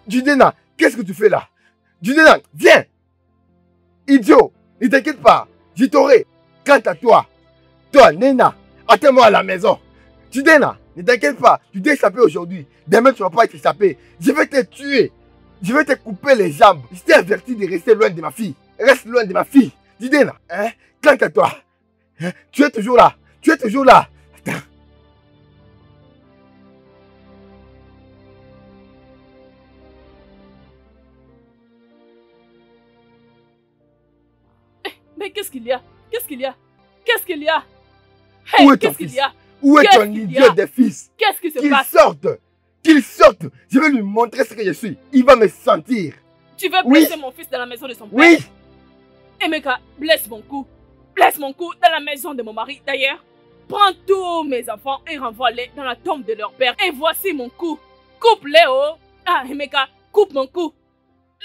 Judena, qu'est-ce que tu fais là? Judena, viens! Idiot, ne t'inquiète pas, je t'aurai. Quant à toi, Nena, attends-moi à la maison. Judena, ne t'inquiète pas, tu t'es échappé aujourd'hui. Demain, tu ne vas pas être échappé. Je vais te tuer. Je vais te couper les jambes. Je t'ai averti de rester loin de ma fille. Reste loin de ma fille. Judena, hein? Quant à toi, hein? Tu es toujours là. Tu es toujours là. Attends. Mais qu'est-ce qu'il y a? Qu'est-ce qu'il y a? Qu'est-ce qu'il y a? Où est ton qu'est-ce qu'il fils? y a? Où est Qu'est-ce ton qu'il y idiot a? de fils? Qu'est-ce qui se Qu'il passe? sorte! Qu'il sorte! Je vais lui montrer ce que je suis. Il va me sentir. Tu veux Oui. blesser mon fils dans la maison de son père? Oui! Emeka, blesse mon cou. Blesse mon cou dans la maison de mon mari. D'ailleurs, prends tous mes enfants et renvoie-les dans la tombe de leur père. Et voici mon cou. Coupe-les, oh! Ah, Emeka, coupe mon cou.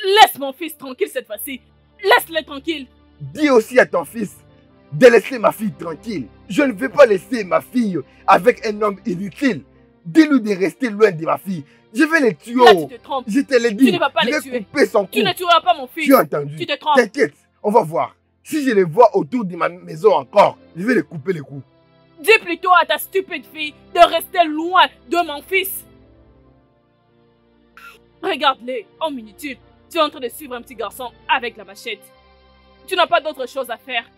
Laisse mon fils tranquille cette fois-ci. Laisse-le tranquille. dis aussi à ton fils de laisser ma fille tranquille. Je ne veux pas laisser ma fille avec un homme inutile. Dis-lui de rester loin de ma fille. Je vais les tuer. Là, tu te trompes. Je te l'ai dit. Tu ne vas pas les je vais tuer. couper son cou. Tu ne tueras pas mon fils. Tu as entendu? Tu te trompes. T'inquiète, on va voir. Si je les vois autour de ma maison encore, je vais les couper les coups. Dis plutôt à ta stupide fille de rester loin de mon fils. Regarde-les, homme inutile. Tu es en train de suivre un petit garçon avec la machette. Tu n'as pas d'autre chose à faire.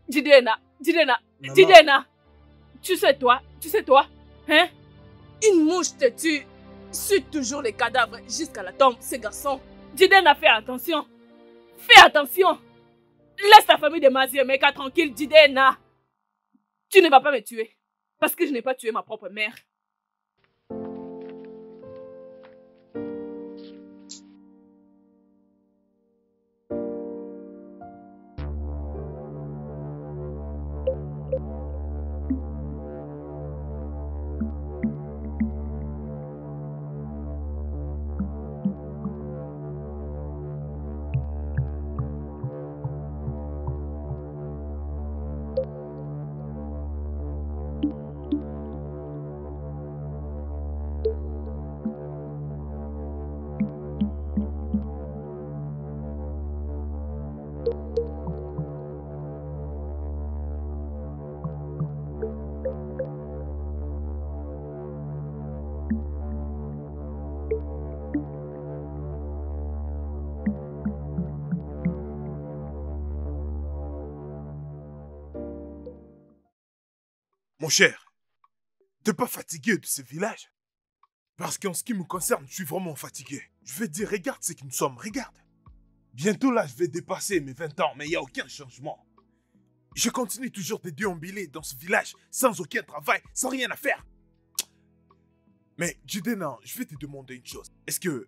Jidena, Maman. Jidena. Tu sais toi, hein? Une mouche te tue. Suis toujours les cadavres jusqu'à la tombe, ces garçons. Jidena, fais attention. Fais attention. Laisse ta famille de Maziemeka tranquille, Jidena. Tu ne vas pas me tuer. Parce que je n'ai pas tué ma propre mère. Mon cher, t'es pas fatigué de ce village? Parce qu'en ce qui me concerne, je suis vraiment fatigué. Je vais te dire, regarde ce que nous sommes, regarde. Bientôt là, je vais dépasser mes 20 ans, mais il n'y a aucun changement. Je continue toujours de déambuler dans ce village, sans aucun travail, sans rien à faire. Mais Jidena, je vais te demander une chose. Est-ce que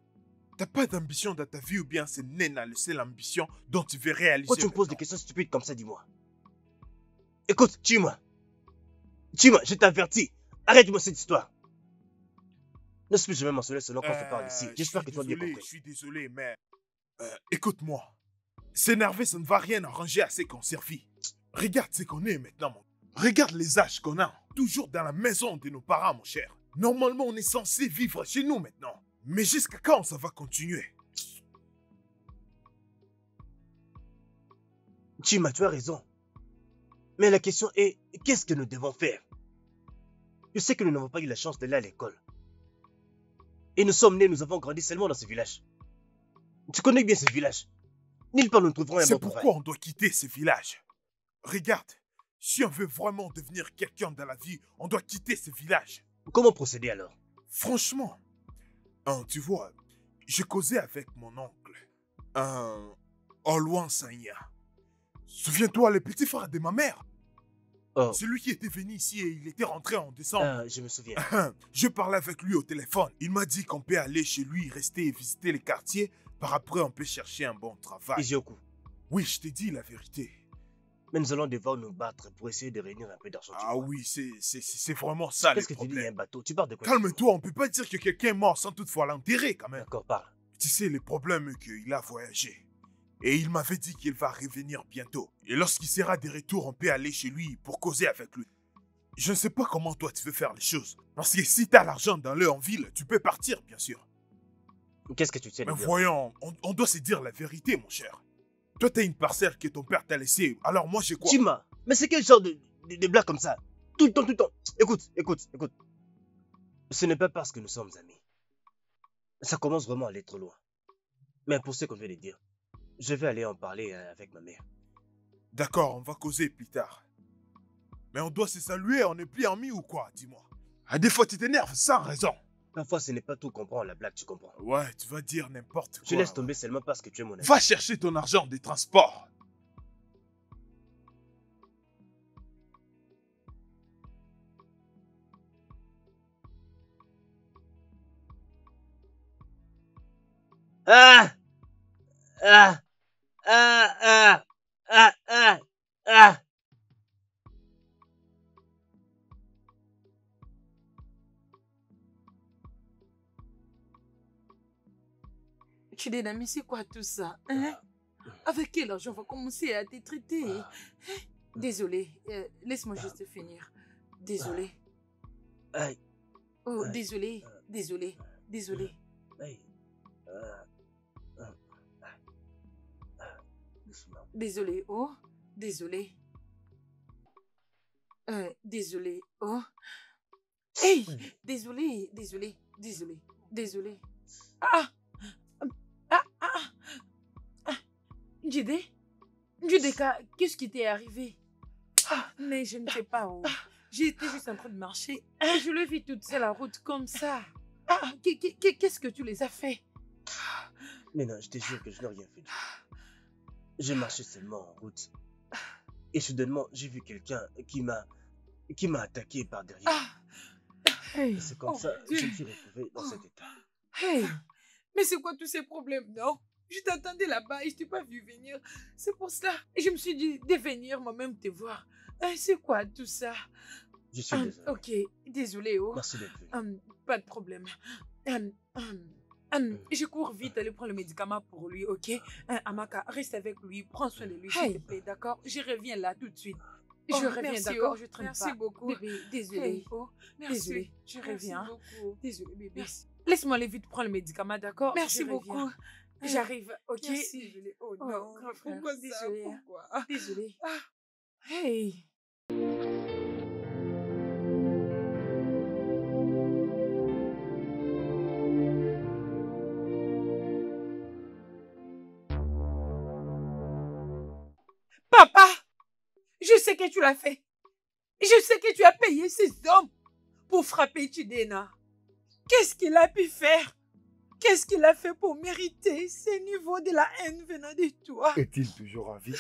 t'as pas d'ambition dans ta vie ou bien c'est Nena le seul ambition dont tu veux réaliser? Pourquoi tu me poses des questions stupides comme ça, dis-moi? Écoute, tue-moi. Tue-moi, je t'avertis. Arrête-moi cette histoire. Ne suis jamais mentionné ce nom quand je parle ici. J'espère que tu as bien compris. Je suis désolé, mais... écoute-moi. S'énerver, ça ne va rien arranger à ce qu'on servit. Regarde ce qu'on est maintenant, mon... Regarde les âges qu'on a. Toujours dans la maison de nos parents, mon cher. Normalement, on est censé vivre chez nous maintenant. Mais jusqu'à quand ça va continuer? Chima, tu as raison. Mais la question est, qu'est-ce que nous devons faire? Je sais que nous n'avons pas eu la chance d'aller à l'école. Et nous sommes nés, nous avons grandi seulement dans ce village. Tu connais bien ce village. Nulle part nous trouverons un bon C'est travail. pourquoi on doit quitter ce village. Regarde, si on veut vraiment devenir quelqu'un dans la vie, on doit quitter ce village. Comment procéder alors? Franchement, tu vois, je causais avec mon oncle, Oluan Sanya. Souviens-toi, le petit frère de ma mère. Oh. Celui qui était venu ici et il était rentré en décembre. Je me souviens. Je parlais avec lui au téléphone. Il m'a dit qu'on peut aller chez lui, rester et visiter les quartiers. Par après, on peut chercher un bon travail. Izioku. Oui, je te dis la vérité. Mais nous allons devoir nous battre pour essayer de réunir un peu d'argent. Ah oui, c'est vraiment ça le Qu'est-ce que tu dis, problème. il y a un bateau? Tu parles de quoi? Calme-toi, on peut pas dire que quelqu'un est mort sans toutefois l'enterrer quand même. D'accord, parle. Tu sais, le problème est qu'il a voyagé. Et il m'avait dit qu'il va revenir bientôt. Et lorsqu'il sera de retour, on peut aller chez lui pour causer avec lui. Je ne sais pas comment toi tu veux faire les choses. Parce que si tu as l'argent dans l'heure en ville, tu peux partir, bien sûr. Qu'est-ce que tu sais? Mais voyons, on doit se dire la vérité, mon cher. Toi, t'as une parcelle que ton père t'a laissée. Alors moi, j'ai quoi? Chima, mais c'est quel genre de blague comme ça? Tout le temps, tout le temps. Écoute. Ce n'est pas parce que nous sommes amis. Ça commence vraiment à aller trop loin. Mais pour ce qu'on vient de dire, je vais aller en parler avec ma mère. D'accord, on va causer plus tard. Mais on doit se saluer, on n'est plus amis ou quoi, dis-moi. À des fois, tu t'énerves sans raison. Parfois, ce n'est pas tout comprendre la blague, tu comprends. Ouais, tu vas dire n'importe quoi. Tu laisses tomber seulement parce que tu es mon ami. Va chercher ton argent des transports. Ah! Chidena, mais c'est quoi tout ça, hein? Avec quel argent on va commencer à te traiter? Désolé, laisse-moi juste finir. Désolé. Aïe. Oh, Aïe. désolé, désolé, désolé. Aïe. Doucement. Désolé, oh, désolé. Désolé, oh. Hey, désolé, désolé, désolé, désolé. Ah, ah, ah, ah. Jide, Judeka, qu'est-ce qui t'est arrivé? Mais je ne sais pas, oh. J'étais juste en train de marcher et je le vis toute seule la route comme ça. Qu'est-ce que tu les as fait? Mais non, je te jure que je n'ai rien fait du tout. J'ai marché seulement en route. Et soudainement, j'ai vu quelqu'un qui m'a attaqué par derrière. Hey, Et c'est comme ça que je me suis retrouvé dans cet état. hey, mais c'est quoi tous ces problèmes, non? Je t'attendais là-bas et je t'ai pas vu venir. C'est pour cela. Et je me suis dit de venir moi-même te voir. C'est quoi tout ça? Je suis désolé. Ok, désolé, oh. Merci d'être venu. Pas de problème. Je cours vite aller prendre le médicament pour lui, ok? Amaka, reste avec lui, prends soin de lui, s'il te plaît, d'accord? Je reviens là tout de suite. Je reviens, merci, d'accord? oh. Je traîne Merci pas. beaucoup. Bébé, désolé. Hey, Oh, merci. désolé, je Merci reviens. beaucoup. Désolé, bébé. Merci. Laisse-moi aller vite prendre le médicament, d'accord? Merci Je reviens. beaucoup. J'arrive, ok? Merci. Désolé. Oh Oh, non, grand frère, pourquoi ça? désolé. Pourquoi? Désolé. Ah. Hey. Papa, je sais que tu l'as fait. Je sais que tu as payé ces hommes pour frapper Chidena. Qu'est-ce qu'il a pu faire? Qu'est-ce qu'il a fait pour mériter ce niveau de la haine venant de toi? Est-il toujours en vie?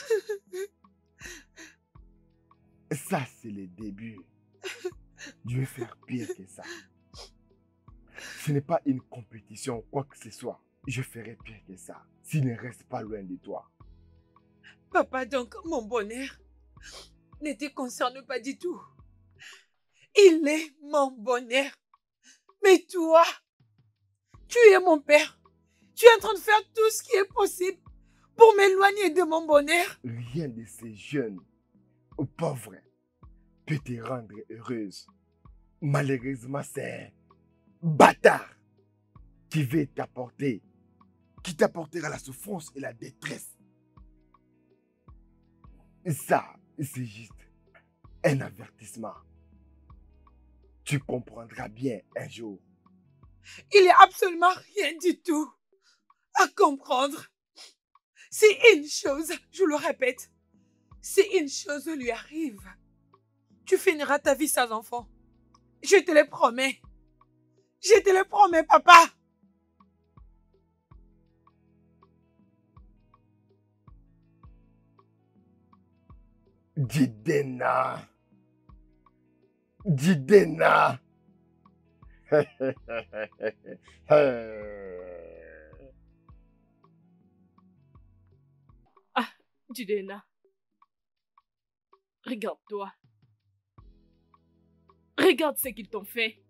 Ça, c'est le début. Je vais faire pire que ça. Ce n'est pas une compétition ou quoi que ce soit. Je ferai pire que ça s'il ne reste pas loin de toi. Papa, donc, mon bonheur ne te concerne pas du tout. Il est mon bonheur. Mais toi, tu es mon père. Tu es en train de faire tout ce qui est possible pour m'éloigner de mon bonheur. Rien de ces jeunes ou pauvres peut te rendre heureuse. Malheureusement, c'est un bâtard qui veut t'apporter, qui t'apportera la souffrance et la détresse. Ça, c'est juste un avertissement. Tu comprendras bien un jour. Il n'y a absolument rien du tout à comprendre. Si une chose, je le répète, si une chose lui arrive, tu finiras ta vie sans enfant. Je te le promets. Je te le promets, papa. Jidena. Jidena. Jidena, regarde-toi. Regarde ce qu'ils t'ont fait.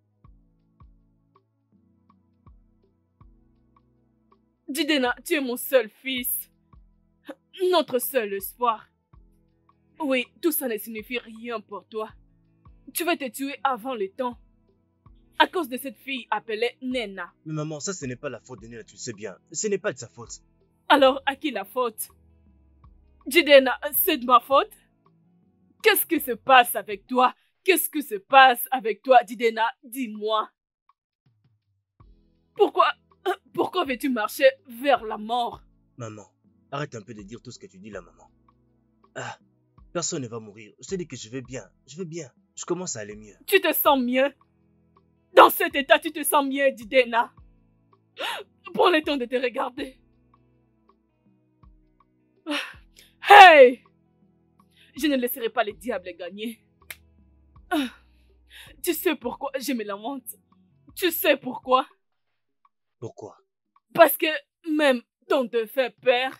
Jidena, tu es mon seul fils. Notre seul espoir. Oui, tout ça ne signifie rien pour toi. Tu vas te tuer avant le temps. À cause de cette fille appelée Nena. Mais maman, ça ce n'est pas la faute de Nena, tu le sais bien. Ce n'est pas de sa faute. Alors, à qui la faute? Jidena, c'est de ma faute? Qu'est-ce qui se passe avec toi? Qu'est-ce qui se passe avec toi, Jidena? Dis-moi. Pourquoi veux-tu marcher vers la mort? Maman, arrête un peu de dire tout ce que tu dis là, maman. Ah, personne ne va mourir. Je te dis que je vais bien. Je vais bien. Je commence à aller mieux. Tu te sens mieux? Dans cet état, tu te sens mieux, Jidena? Prends le temps de te regarder. Hey! Je ne laisserai pas le diable gagner. Tu sais pourquoi je me lamente? Tu sais pourquoi? Pourquoi? Parce que même ton défunt père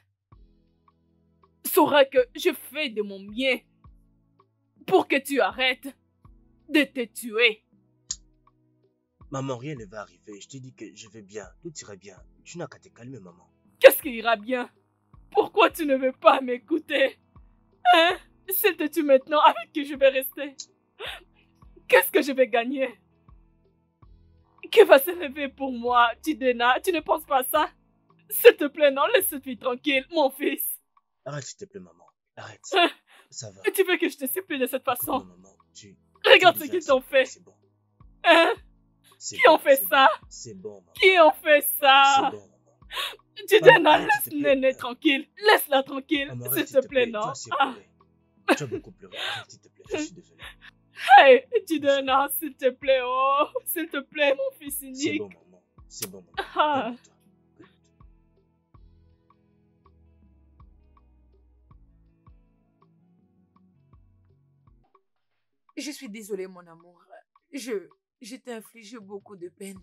saura que je fais de mon mieux pour que tu arrêtes de te tuer. Maman, rien ne va arriver. Je te dis que je vais bien. Tout ira bien. Tu n'as qu'à te calmer, maman. Qu'est-ce qui ira bien? Pourquoi tu ne veux pas m'écouter? Hein? S'il te tue maintenant, avec qui je vais rester? Qu'est-ce que je vais gagner? Qui va se lever pour moi, Jidena? Tu ne penses pas à ça? S'il te plaît, non, laisse cette fille tranquille, mon fils. Arrête, s'il te plaît, maman. Arrête. Hein? Ça va. Tu veux que je te supplie de cette façon? Non, maman, regarde ce qu'ils t'ont fait. C'est bon. Hein? C'est Qui bon, ont fait c'est ça? bon. C'est bon, maman. Qui ont fait ça? C'est bon, maman. Jidena, Arrête, laisse s'il te plaît. Néné tranquille. Laisse-la tranquille, Maman, s'il arrête, te plaît, non? Tu as assez Ah. pleuré. Tu as beaucoup pleuré. Arrête, s'il te plaît. Je suis désolé. Hey, Jidena, s'il te plaît, oh, s'il te plaît, mon fils C'est unique. bon, maman. C'est bon, maman. Ah. Calme-toi. Je suis désolée, mon amour. Je t'ai infligé beaucoup de peine.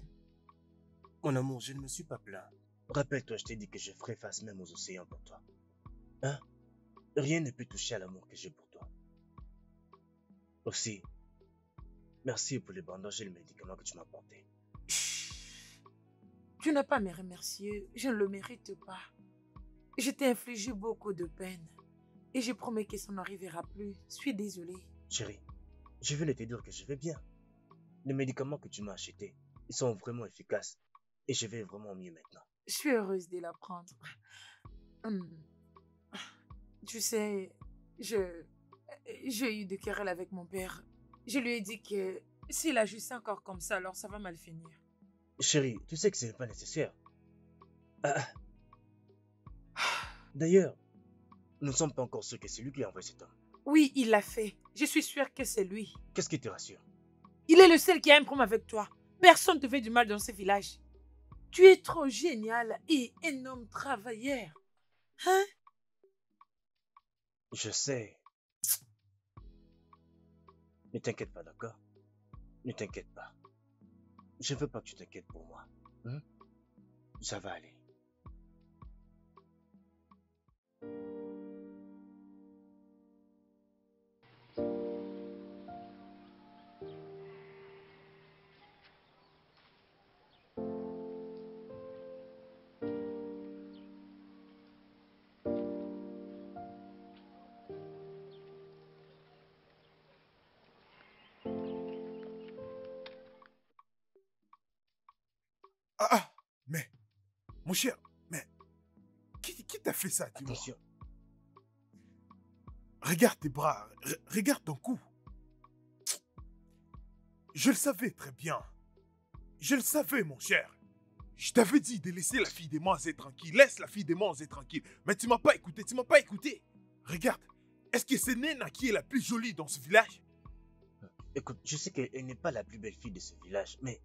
Mon amour, je ne me suis pas plaint. Rappelle-toi, je t'ai dit que je ferais face même aux océans pour toi. Hein? Rien ne peut toucher à l'amour que j'ai pour toi. Aussi, merci pour les bandages et les médicaments que tu m'as apportés. Tu n'as pas à me remercier. Je ne le mérite pas. Je t'ai infligé beaucoup de peine. Et je promets que ça n'arrivera plus. Je suis désolée. Chérie, je venais te dire que je vais bien. Les médicaments que tu m'as achetés, ils sont vraiment efficaces. Et je vais vraiment mieux maintenant. Je suis heureuse de l'apprendre. Tu sais, j'ai eu des querelles avec mon père. Je lui ai dit que s'il agissait encore comme ça, alors ça va mal finir. Chérie, tu sais que ce n'est pas nécessaire. D'ailleurs, nous ne sommes pas encore sûrs que c'est lui qui a envoyé cet homme. Oui, il l'a fait. Je suis sûre que c'est lui. Qu'est-ce qui te rassure? Il est le seul qui a un problème avec toi. Personne ne te fait du mal dans ce village. Tu es trop génial et un homme travailleur. Hein? Je sais. Ne t'inquiète pas, d'accord? Ne t'inquiète pas. Je ne veux pas que tu t'inquiètes pour moi. Hein? Ça va aller. Mais, mon cher, mais, qui t'a fait ça, dis-moi? Attention. Regarde tes bras, regarde ton cou. Je le savais très bien. Je le savais, mon cher. Je t'avais dit de laisser la fille des Manzé tranquille. Laisse la fille des Manzé tranquille. Mais tu m'as pas écouté, tu m'as pas écouté. Regarde, est-ce que c'est Nena qui est la plus jolie dans ce village? Écoute, je sais qu'elle n'est pas la plus belle fille de ce village, mais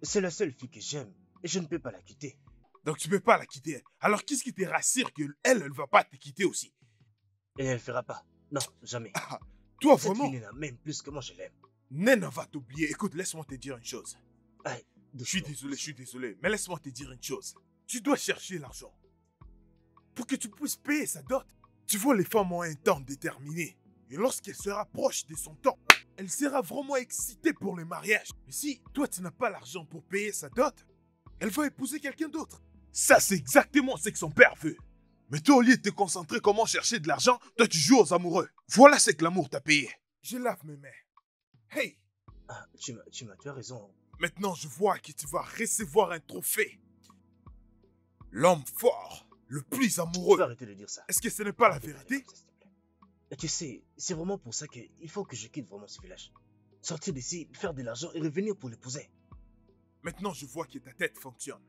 c'est la seule fille que j'aime et je ne peux pas la quitter. Donc tu peux pas la quitter. Alors qu'est-ce qui te rassure qu'elle, elle va pas te quitter aussi? Et elle ne le fera pas. Non, jamais. Ah, toi, Cette vraiment? fille Nena m'aime plus que moi je l'aime. Nena va t'oublier. Écoute, laisse-moi te dire une chose. Aïe, Je suis désolé, mais laisse-moi te dire une chose. Tu dois chercher l'argent. Pour que tu puisses payer sa dot. Tu vois, les femmes ont un temps déterminé. Et lorsqu'elle sera proche de son temps, elle sera vraiment excitée pour le mariage. Mais si toi, tu n'as pas l'argent pour payer sa dot, elle va épouser quelqu'un d'autre. Ça, c'est exactement ce que son père veut. Mais toi, au lieu de te concentrer comment chercher de l'argent, toi, tu joues aux amoureux. Voilà ce que l'amour t'a payé. Je lave mes mains. Hey! Ah, tu as raison. Maintenant, je vois que tu vas recevoir un trophée. L'homme fort, le plus Tu peux amoureux. arrêter de dire ça. Est-ce que ce n'est pas la Arrête de vérité? parler comme ça, s'il te plaît. Et tu sais, c'est vraiment pour ça qu'il faut que je quitte vraiment ce village. Sortir d'ici, faire de l'argent et revenir pour l'épouser. Maintenant, je vois que ta tête fonctionne.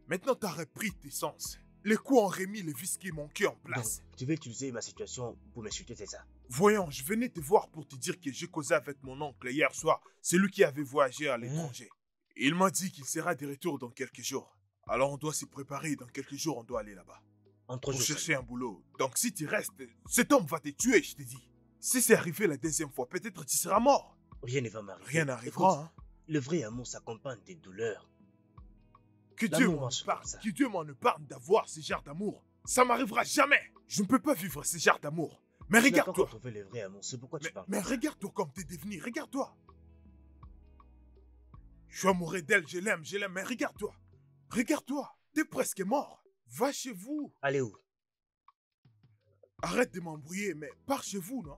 Maintenant, tu as repris tes sens. Les coups ont remis le vice qui manquait en Donc, place. tu veux utiliser ma situation pour m'insulter, c'est ça? Voyons, je venais te voir pour te dire que j'ai causé avec mon oncle hier soir, celui qui avait voyagé à l'étranger. Il m'a dit qu'il sera de retour dans quelques jours. Alors on doit s'y préparer, dans quelques jours on doit aller là-bas. En 3 Pour jours. chercher un boulot. Donc si tu restes, cet homme va te tuer, je te dis. Si c'est arrivé la deuxième fois, peut-être tu seras mort. Rien ne va m'arriver. Rien n'arrivera, hein. Écoute, le vrai amour s'accompagne des douleurs. Que Dieu L'amour m'en marche épargne, comme ça. que Dieu m'en épargne d'avoir ce genre d'amour. Ça m'arrivera jamais. Je ne peux pas vivre ce genre d'amour. Mais Tu n'as pas regarde-toi. encore trouvé le vrai amour, c'est pourquoi tu parles. Mais regarde-toi comme t'es devenu, regarde-toi. Je suis amoureux d'elle, je l'aime, mais regarde-toi. Regarde-toi, t'es presque mort. Va chez vous. Allez où? Arrête de m'embrouiller, mais pars chez vous, non?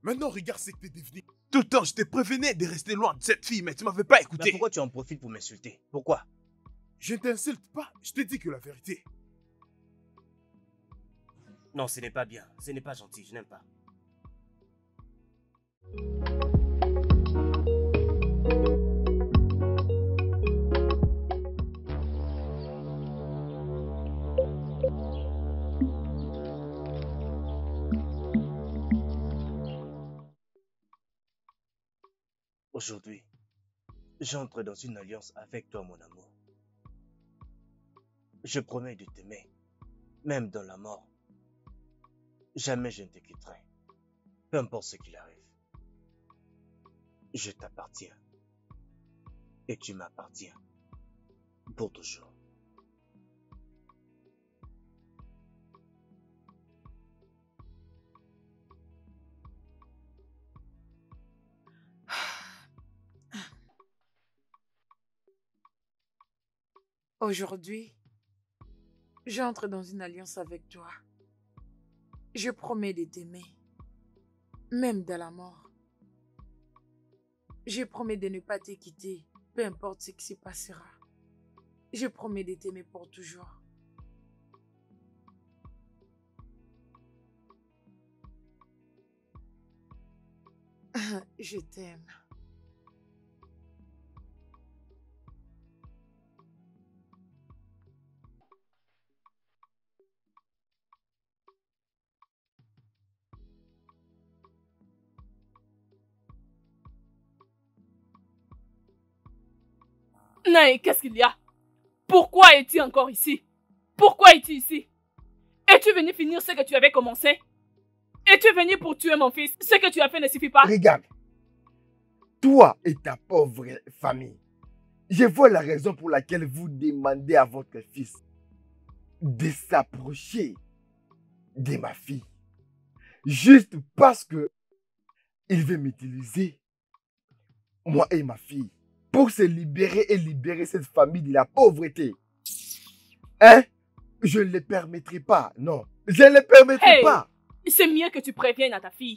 Maintenant, regarde ce que t'es devenu. Tout le temps, je te prévenais de rester loin de cette fille, mais tu m'avais pas écouté. Mais pourquoi tu en profites pour m'insulter? Pourquoi? Je ne t'insulte pas, je te dis que la vérité. Non, ce n'est pas bien. Ce n'est pas gentil, je n'aime pas. Aujourd'hui, j'entre dans une alliance avec toi, mon amour. Je promets de t'aimer, même dans la mort. Jamais je ne te quitterai, peu importe ce qu'il arrive. Je t'appartiens, et tu m'appartiens, pour toujours. Aujourd'hui, j'entre dans une alliance avec toi. Je promets de t'aimer, même dans la mort. Je promets de ne pas te quitter, peu importe ce qui se passera. Je promets de t'aimer pour toujours. Je t'aime. Naï, qu'est-ce qu'il y a? Pourquoi es-tu encore ici? Pourquoi es-tu ici? Es-tu venu finir ce que tu avais commencé? Es-tu venu pour tuer mon fils? Ce que tu as fait ne suffit pas. Regarde, toi et ta pauvre famille, je vois la raison pour laquelle vous demandez à votre fils de s'approcher de ma fille. Juste parce que il veut m'utiliser, moi et ma fille, pour se libérer et libérer cette famille de la pauvreté. Hein? Je ne le permettrai pas, non. Je ne le permettrai pas. C'est mieux que tu préviennes à ta fille.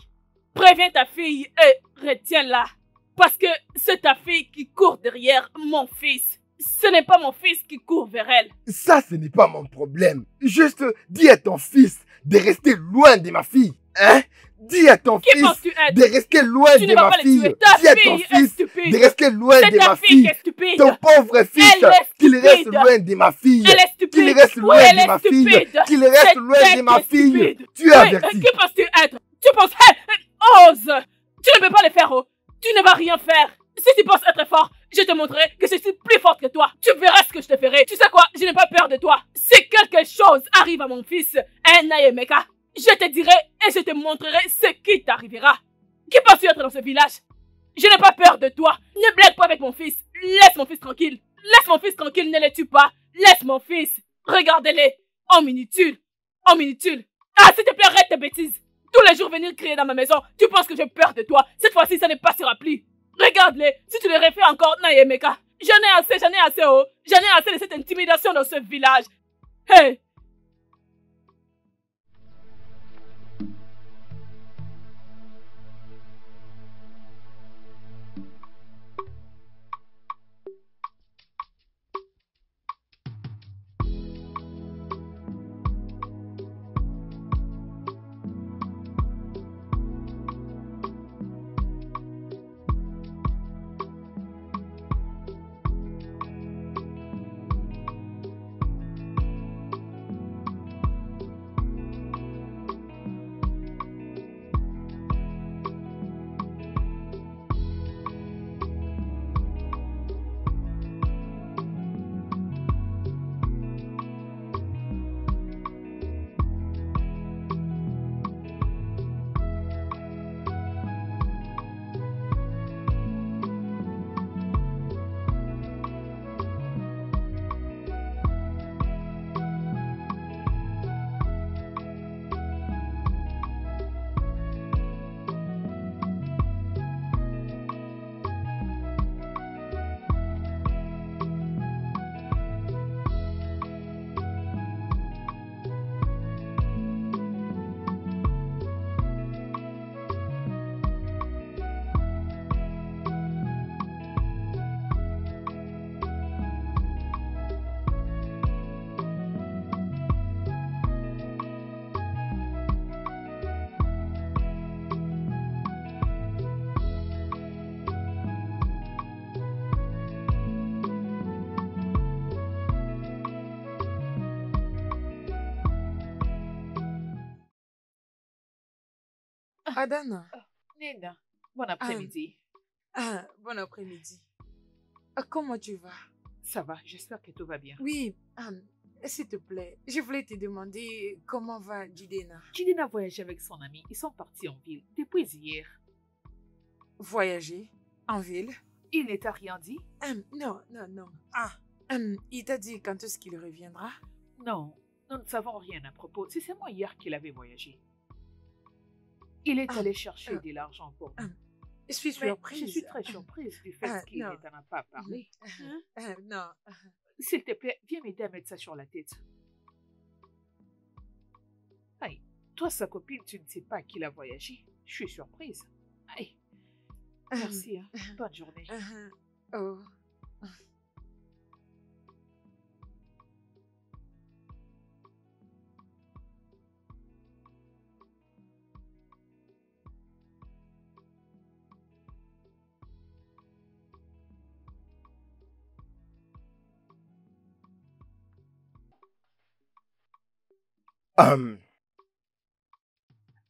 Préviens ta fille et retiens-la. Parce que c'est ta fille qui court derrière mon fils. Ce n'est pas mon fils qui court vers elle. Ça, ce n'est pas mon problème. Juste dis à ton fils de rester loin de ma fille. Hein? Dis à ton fils de rester loin de ma fille. Dis à ton fils de rester loin de ma fille. Ton pauvre fils, qu'il reste loin de ma fille. Qu'il reste loin de ma fille. Qu'il reste loin de ma fille. Tu es averti. Qui penses-tu être? Tu penses... ose! Tu ne peux pas le faire, oh. Tu ne vas rien faire. Si tu penses être fort, je te montrerai que je suis plus forte que toi. Tu verras ce que je te ferai. Tu sais quoi? Je n'ai pas peur de toi. Si quelque chose arrive à mon fils, Nayemeka, je te dirai et je te montrerai ce qui t'arrivera. Qui penses-tu être dans ce village? Je n'ai pas peur de toi. Ne blague pas avec mon fils. Laisse mon fils tranquille. Laisse mon fils tranquille, ne le tue pas. Laisse mon fils. Regardez-les. En minutule. En minutule. Ah, s'il te plaît, arrête tes bêtises. Tous les jours venir crier dans ma maison. Tu penses que j'ai peur de toi. Cette fois-ci, ça ne passera plus. Regarde-les. Si tu les refais encore, Nayemeka. J'en ai assez, oh. J'en ai assez de cette intimidation dans ce village. Hey. Adana. Nena, bon après-midi. Bon après-midi. Comment tu vas? Ça va, j'espère que tout va bien. Oui, s'il te plaît, je voulais te demander comment va Jidena. Jidena a voyagé avec son ami. Ils sont partis en ville depuis hier. Voyager en ville? Il ne t'a rien dit? Non. Il t'a dit quand est-ce qu'il reviendra? Non, nous ne savons rien à propos. C'est seulement hier qu'il avait voyagé. Il est allé chercher de l'argent pour nous. Je suis Mais surprise. je suis très surprise du fait qu'il non. ne t'en a pas parlé. Non. S'il te plaît, viens m'aider à mettre ça sur la tête. Aïe, toi, sa copine, tu ne sais pas qu'il a voyagé. Je suis surprise. Aïe. Merci, hein. Bonne journée. Oh.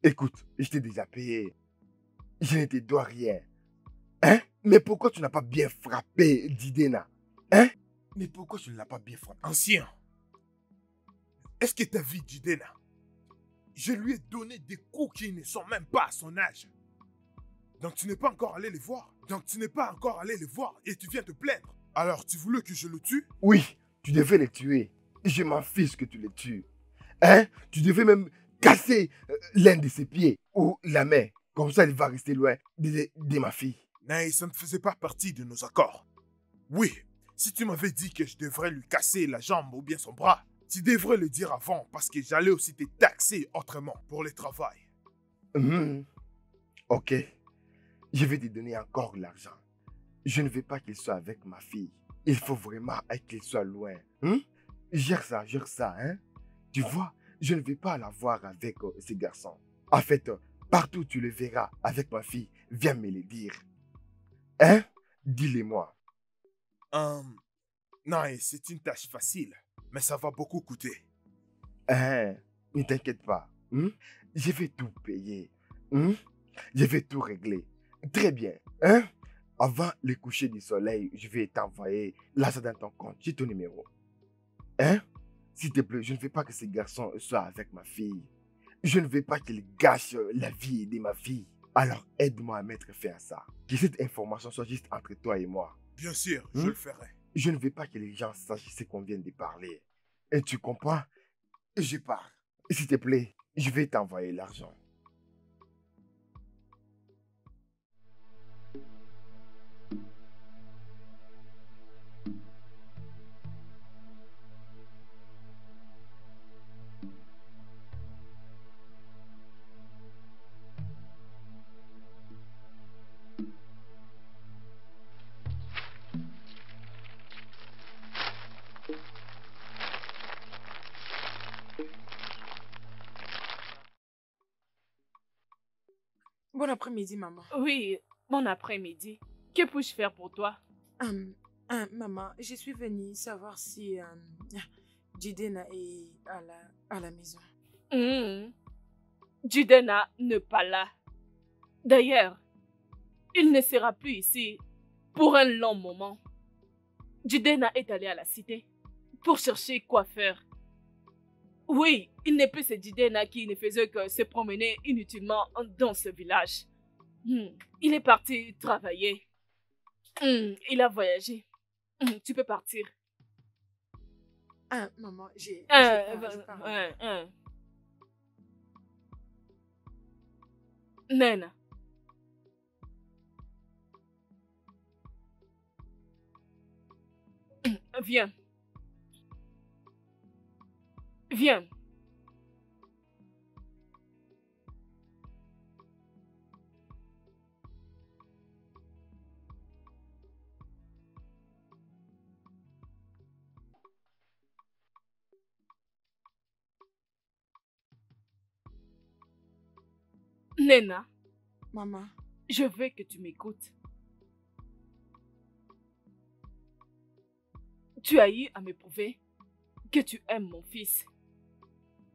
Écoute, je t'ai déjà payé. Je ne te dois rien. Hein? Mais pourquoi tu n'as pas bien frappé Jidena? Hein? Mais pourquoi tu ne l'as pas bien frappé? Ancien, est-ce que tu as vu Jidena? Je lui ai donné des coups qui ne sont même pas à son âge. Donc tu n'es pas encore allé les voir. Et tu viens te plaindre. Alors tu voulais que je le tue? Oui, tu devais les tuer. Je m'en fiche que tu les tues. Hein? Tu devais même casser l'un de ses pieds ou la main. Comme ça, il va rester loin de ma fille. Non, ça ne faisait pas partie de nos accords. Oui, si tu m'avais dit que je devrais lui casser la jambe ou bien son bras, tu devrais le dire avant parce que j'allais aussi te taxer autrement pour le travail. Ok, je vais te donner encore l'argent. Je ne veux pas qu'il soit avec ma fille. Il faut vraiment qu'il soit loin. Gère ça, hein. Tu vois, je ne vais pas la voir avec ces garçons. En fait, partout où tu le verras avec ma fille, viens me le dire. Hein? Dis-le-moi. Non, c'est une tâche facile, mais ça va beaucoup coûter. Ne t'inquiète pas. Je vais tout payer. Je vais tout régler. Très bien. Avant le coucher du soleil, je vais t'envoyer l'argent dans ton compte. J'ai ton numéro. S'il te plaît, je ne veux pas que ces garçons soient avec ma fille. Je ne veux pas qu'ils gâchent la vie de ma fille. Alors aide-moi à mettre fin à ça. Que cette information soit juste entre toi et moi. Bien sûr, je le ferai. Je ne veux pas que les gens sachent ce qu'on vient de parler. Et tu comprends? Je pars. S'il te plaît, je vais t'envoyer l'argent. Bon après-midi, maman. Oui, bon après-midi. Que puis-je faire pour toi? Maman, je suis venue savoir si Jidena est à la maison. Jidena n'est pas là. D'ailleurs, il ne sera plus ici pour un long moment. Jidena est allé à la cité pour chercher quoi faire. Oui, il n'est plus ce Jidena qui ne faisait que se promener inutilement dans ce village. Il est parti travailler. Il a voyagé. Tu peux partir. Maman, j'ai... Nena. Viens. Viens. Nena. Maman. Je veux que tu m'écoutes. Tu as eu à me prouver que tu aimes mon fils.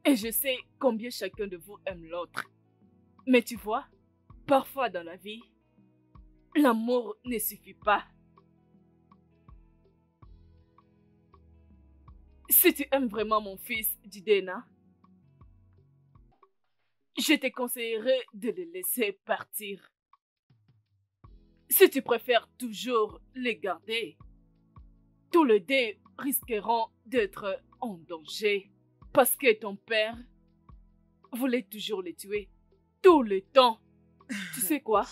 Et je sais combien chacun de vous aime l'autre. Mais tu vois, Parfois dans la vie, l'amour ne suffit pas. Si tu aimes vraiment mon fils, Jidena, je te conseillerais de le laisser partir. Si tu préfères toujours les garder, tous les deux risqueront d'être en danger parce que ton père voulait toujours les tuer tout le temps. Tu sais quoi?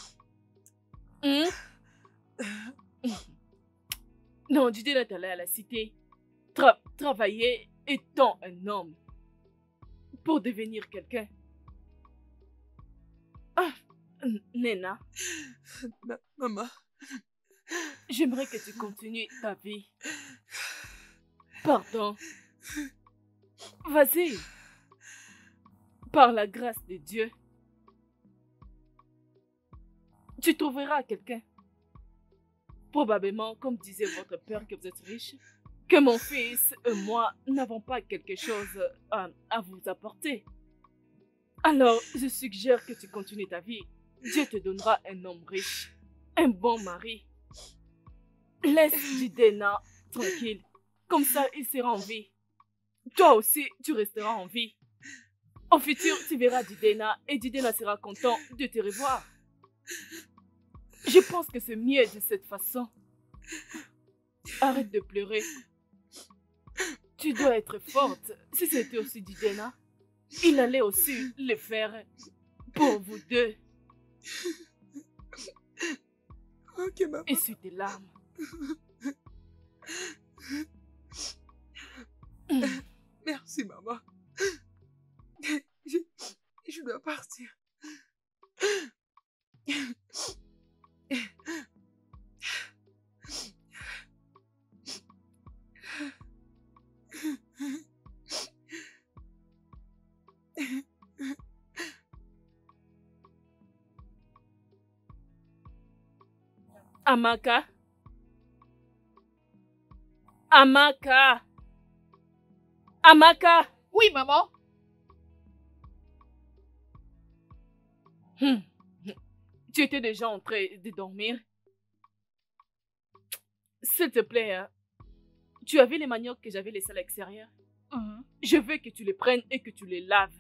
Non, Jidena est allé à la cité travailler étant un homme pour devenir quelqu'un. Ah, Nena. Maman. J'aimerais que tu continues ta vie. Pardon. Vas-y. Par la grâce de Dieu, tu trouveras quelqu'un. Probablement, comme disait votre père, que vous êtes riche, que mon fils et moi n'avons pas quelque chose à vous apporter. Alors, je suggère que tu continues ta vie. Dieu te donnera un homme riche, un bon mari. Laisse Jidena tranquille. Comme ça, il sera en vie. Toi aussi, tu resteras en vie. Au futur, tu verras Jidena et Jidena sera content de te revoir. Je pense que c'est mieux de cette façon. Arrête de pleurer. Tu dois être forte. Si c'était aussi Jidena, il allait aussi le faire pour vous deux. Ok, maman. Essuie tes larmes. Merci, maman. Je dois partir. Amaka. Amaka. Amaka. Oui, maman. Tu étais déjà en train de dormir. S'il te plaît, hein, tu as vu les maniocs que j'avais laissés à l'extérieur? Je veux que tu les prennes et que tu les laves.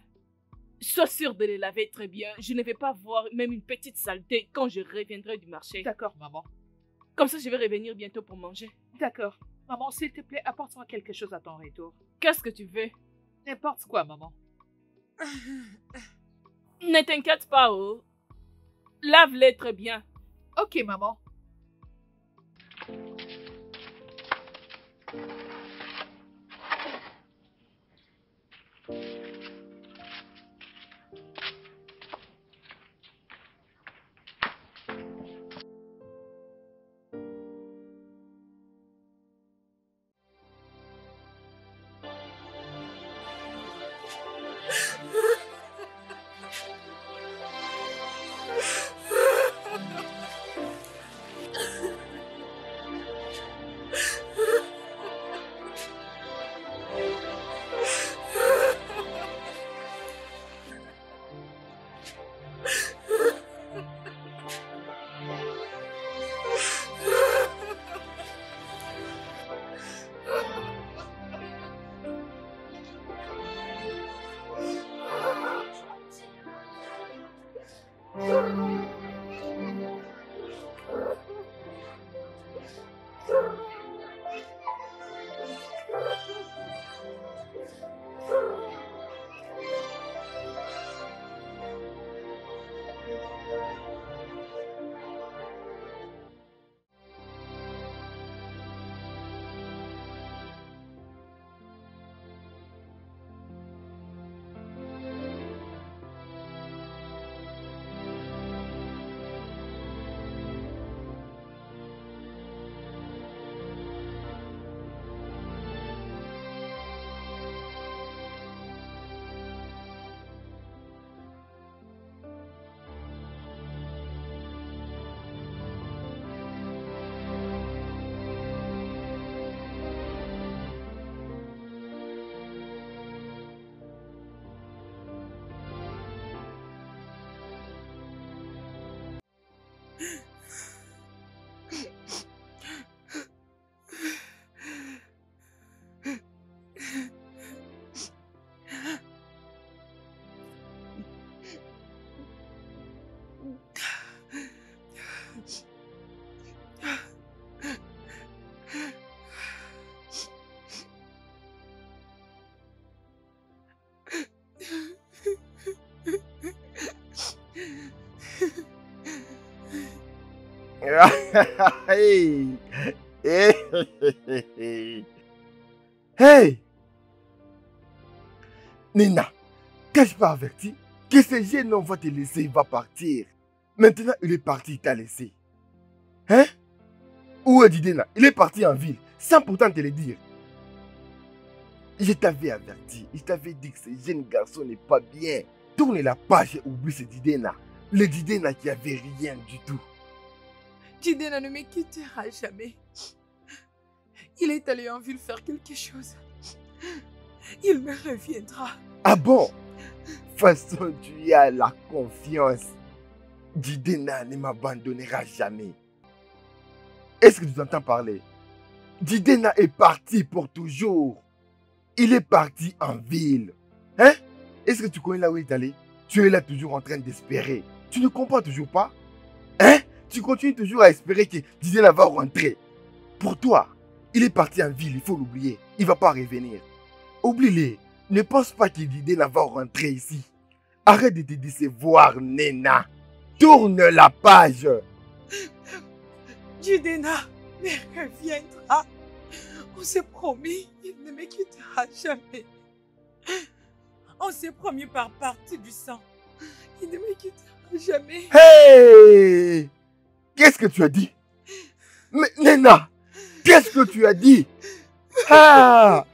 Sois sûr de les laver très bien. Je ne vais pas voir même une petite saleté quand je reviendrai du marché. D'accord, maman. Comme ça, je vais revenir bientôt pour manger. D'accord. Maman, s'il te plaît, apporte-moi quelque chose à ton retour. Qu'est-ce que tu veux? N'importe quoi, maman. Ne t'inquiète pas, oh. Lave-les très bien. Ok, maman. Hey! Hey! Hey! Nina, t'as-je pas averti que ce jeune homme va te laisser, il va partir. Maintenant, il est parti, il t'a laissé. Hein? Où est Didena? Il est parti en ville, sans pourtant te le dire. Je t'avais averti, je t'avais dit que ce jeune garçon n'est pas bien. Tourne la page et oublie ce Didena. Le Didena qui avait rien du tout. Didena ne me quittera jamais. Il est allé en ville faire quelque chose. Il me reviendra. Ah bon? Façon, tu as la confiance. Didena ne m'abandonnera jamais. Est-ce que tu t'entends parler? Didena est parti pour toujours. Il est parti en ville. Hein? Est-ce que tu connais là où il est allé? Tu es là toujours en train d'espérer. Tu ne comprends toujours pas? Hein? Tu continues toujours à espérer que Didena va rentrer. Pour toi, il est parti en ville, il faut l'oublier. Il ne va pas revenir. Oublie-le. Ne pense pas que Didena va rentrer ici. Arrête de te décevoir, Nena. Tourne la page. Didena me reviendra. On s'est promis, il ne me quittera jamais. On s'est promis par partie du sang. Il ne me quittera jamais. Hey! Qu'est-ce que tu as dit? Mais Nena, qu'est-ce que tu as dit? Ah!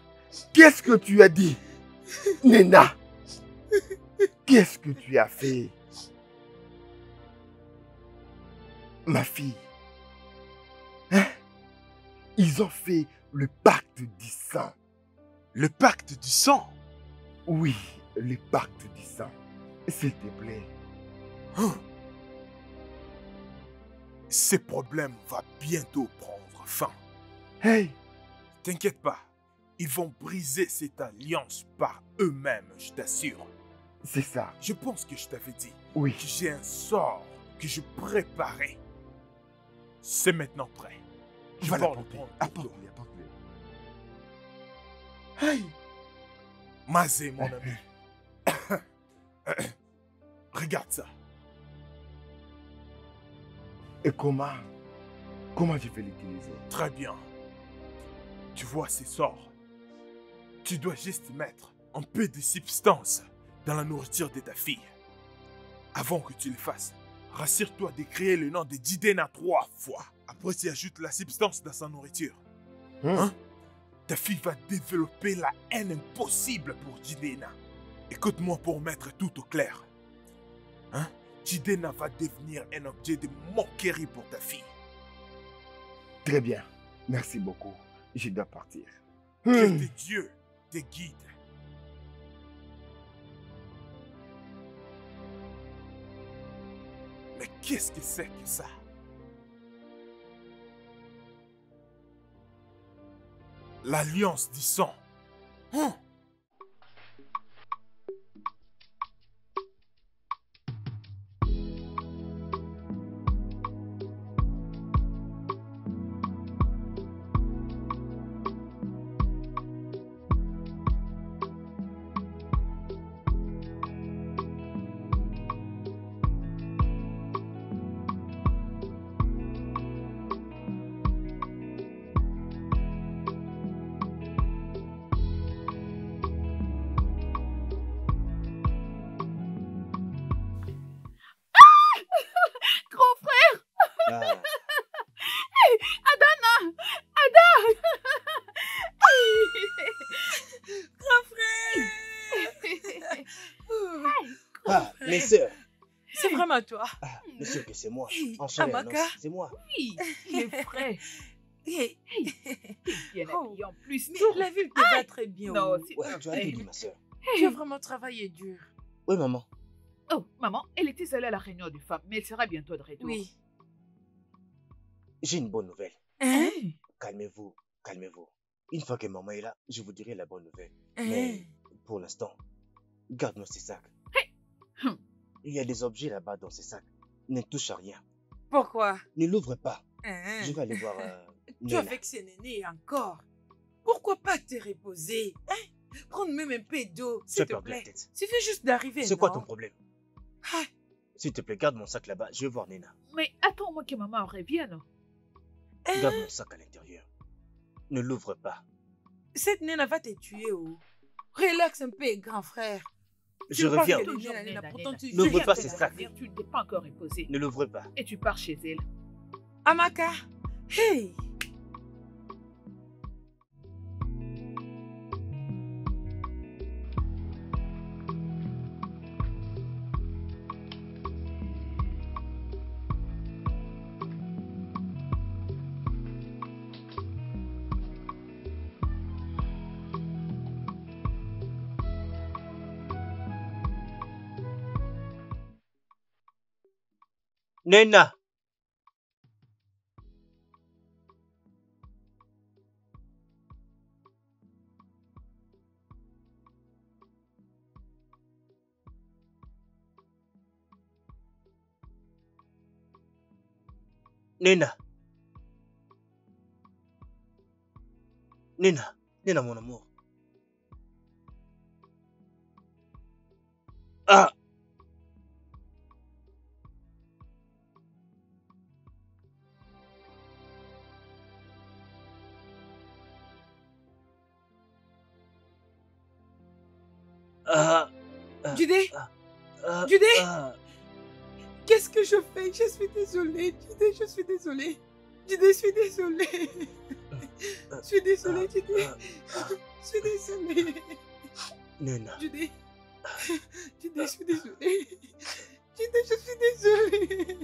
Qu'est-ce que tu as dit? Nena, qu'est-ce que tu as fait? Ma fille, hein? Ils ont fait le pacte du sang. Le pacte du sang? Oui, le pacte du sang. S'il te plaît. Ces problèmes vont bientôt prendre fin. Hey! T'inquiète pas, ils vont briser cette alliance par eux-mêmes, je t'assure. C'est ça. Je pense que je t'avais dit Oui. que j'ai un sort que je préparais. C'est maintenant prêt. Je Va vais le l'apporter. prendre. Apporte-le, apporte-le. Hey! Mazé, mon ami. Regarde ça. Et comment je vais l'utiliser? Très bien. Tu vois ces sorts. Tu dois juste mettre un peu de substance dans la nourriture de ta fille. Avant que tu le fasses, rassure-toi de créer le nom de Didena 3 fois. Après, tu ajoutes la substance dans sa nourriture. Hein? Ta fille va développer la haine impossible pour Didena. Écoute-moi pour mettre tout au clair. Hein? Didena va devenir un objet de moquerie pour ta fille. Très bien. Merci beaucoup. Je dois partir. Que tes dieux te guident. Mais qu'est-ce que c'est que ça? L'alliance du sang. Mes sœurs. C'est vraiment toi. Ah, bien sûr que c'est moi. Hey, En chair et en Amaka. os, c'est moi. Oui, les frères. Hey, Bien Oh, habillé en plus. mais la ville te va très bien. Non, oh. c'est Ouais, tu as tout dit, ma sœur. Tu as vraiment travaillé dur. Oui, maman. Oh, maman, elle était allée à la réunion des femmes, mais elle sera bientôt de retour. Oui. J'ai une bonne nouvelle. Hein? Calmez-vous, calmez-vous. Une fois que maman est là, je vous dirai la bonne nouvelle. Hein? Mais pour l'instant, garde-moi ces sacs. Hum. Il y a des objets là-bas dans ces sacs. Ne touche à rien. Pourquoi? Ne l'ouvre pas. Hein? Je vais aller voir Tu as Nena. vexé Néné encore. Pourquoi pas te reposer? Hein? Prendre même un peu d'eau, Tu s'il as te perdu la plaît. tête. Suffit juste d'arriver. C'est quoi non? ton problème? Ah, S'il te plaît, garde mon sac là-bas. Je vais voir Nena. Mais attends-moi que maman revienne. Garde mon sac à l'intérieur. Ne l'ouvre pas. Cette Nena va te tuer. Oh. Relax un peu, grand frère. Je reviens. Toujours Nena, N'ouvre pas ce ce sac. Tu ne t'es pas encore reposé. Ne l'ouvre pas. Et tu pars chez elle. Amaka, hey! Nena! Nena! Nena! Nena, mon amour. Ah! Judé! Judé! Qu'est-ce que je fais? Je suis désolée, Judé, je suis désolée. Judé, je suis désolée. Je suis désolée, Judé. Je suis désolée. Nena. Judé. Judé, je suis désolée. Judé, je suis désolée.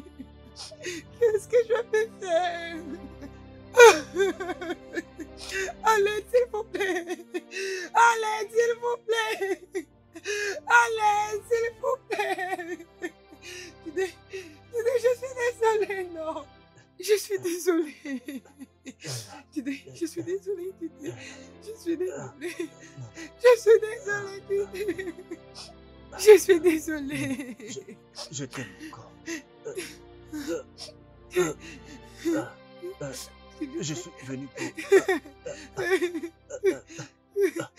Qu'est-ce que je vais faire? Allez, s'il vous plaît. Allez, s'il vous plaît. Allez, s'il vous plaît. Judé, je suis désolée, non. Je suis désolée. Judé, je suis désolée, Judé. Je suis désolée. Je suis désolée, Judé. Je suis désolée. Je t'aime encore. Je suis venu pour...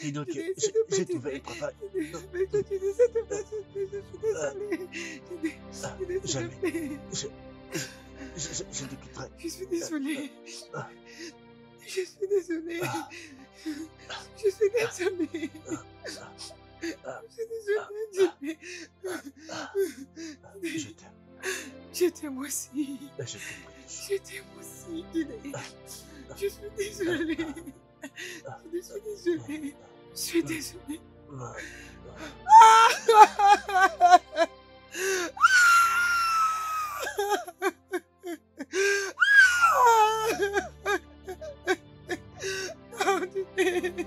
Et donc, j'ai trouvé un travail. Jamais. Je te quitterai. Je suis désolée. Je suis désolée. Je suis désolée. Je suis désolée. Je t'aime. Je t'aime aussi. Je t'aime aussi, Judé. Je suis désolée. Je suis désolée. Je suis désolée. Oh, Judé.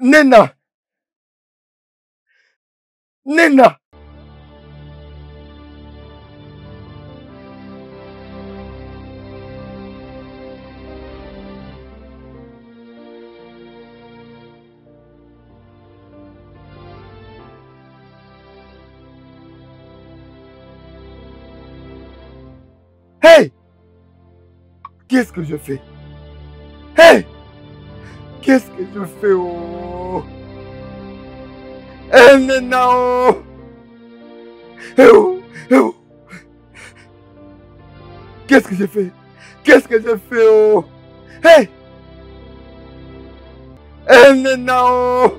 Nena! Nena! Hey! Qu'est-ce que je fais? Hey! Qu'est-ce que je fais? Oh! Eh, Nena! Oh! Eh oh! Eh oh! Qu'est-ce que j'ai fait? Qu'est-ce que j'ai fait? Oh! Hey! Eh, Nena! Oh!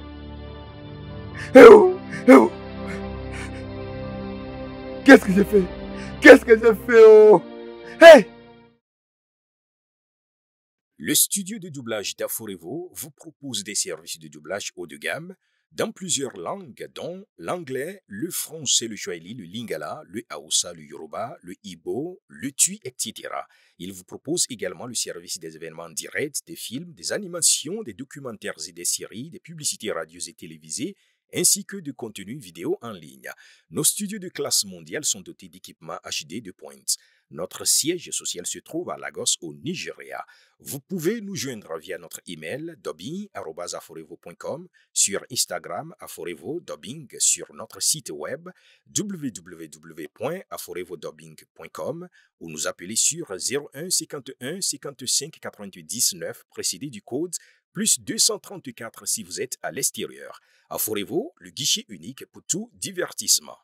Eh oh! Eh oh! Qu'est-ce que j'ai fait? Qu'est-ce que j'ai fait? Oh! Hey! Le studio de doublage d'Aforevo vous propose des services de doublage haut de gamme dans plusieurs langues, dont l'anglais, le français, le swahili, le lingala, le hausa, le yoruba, le igbo, le tui, etc. Il vous propose également le service des événements directs, des films, des animations, des documentaires et des séries, des publicités radio et télévisées, ainsi que de contenus vidéo en ligne. Nos studios de classe mondiale sont dotés d'équipements HD de pointe. Notre siège social se trouve à Lagos, au Nigeria. Vous pouvez nous joindre via notre email dubbing@aforevo.com, sur Instagram Aforevo Dubbing, sur notre site web www.aforevodubbing.com ou nous appeler sur 01 51 55 99 précédé du code plus 234 si vous êtes à l'extérieur. Aforevo, le guichet unique pour tout divertissement.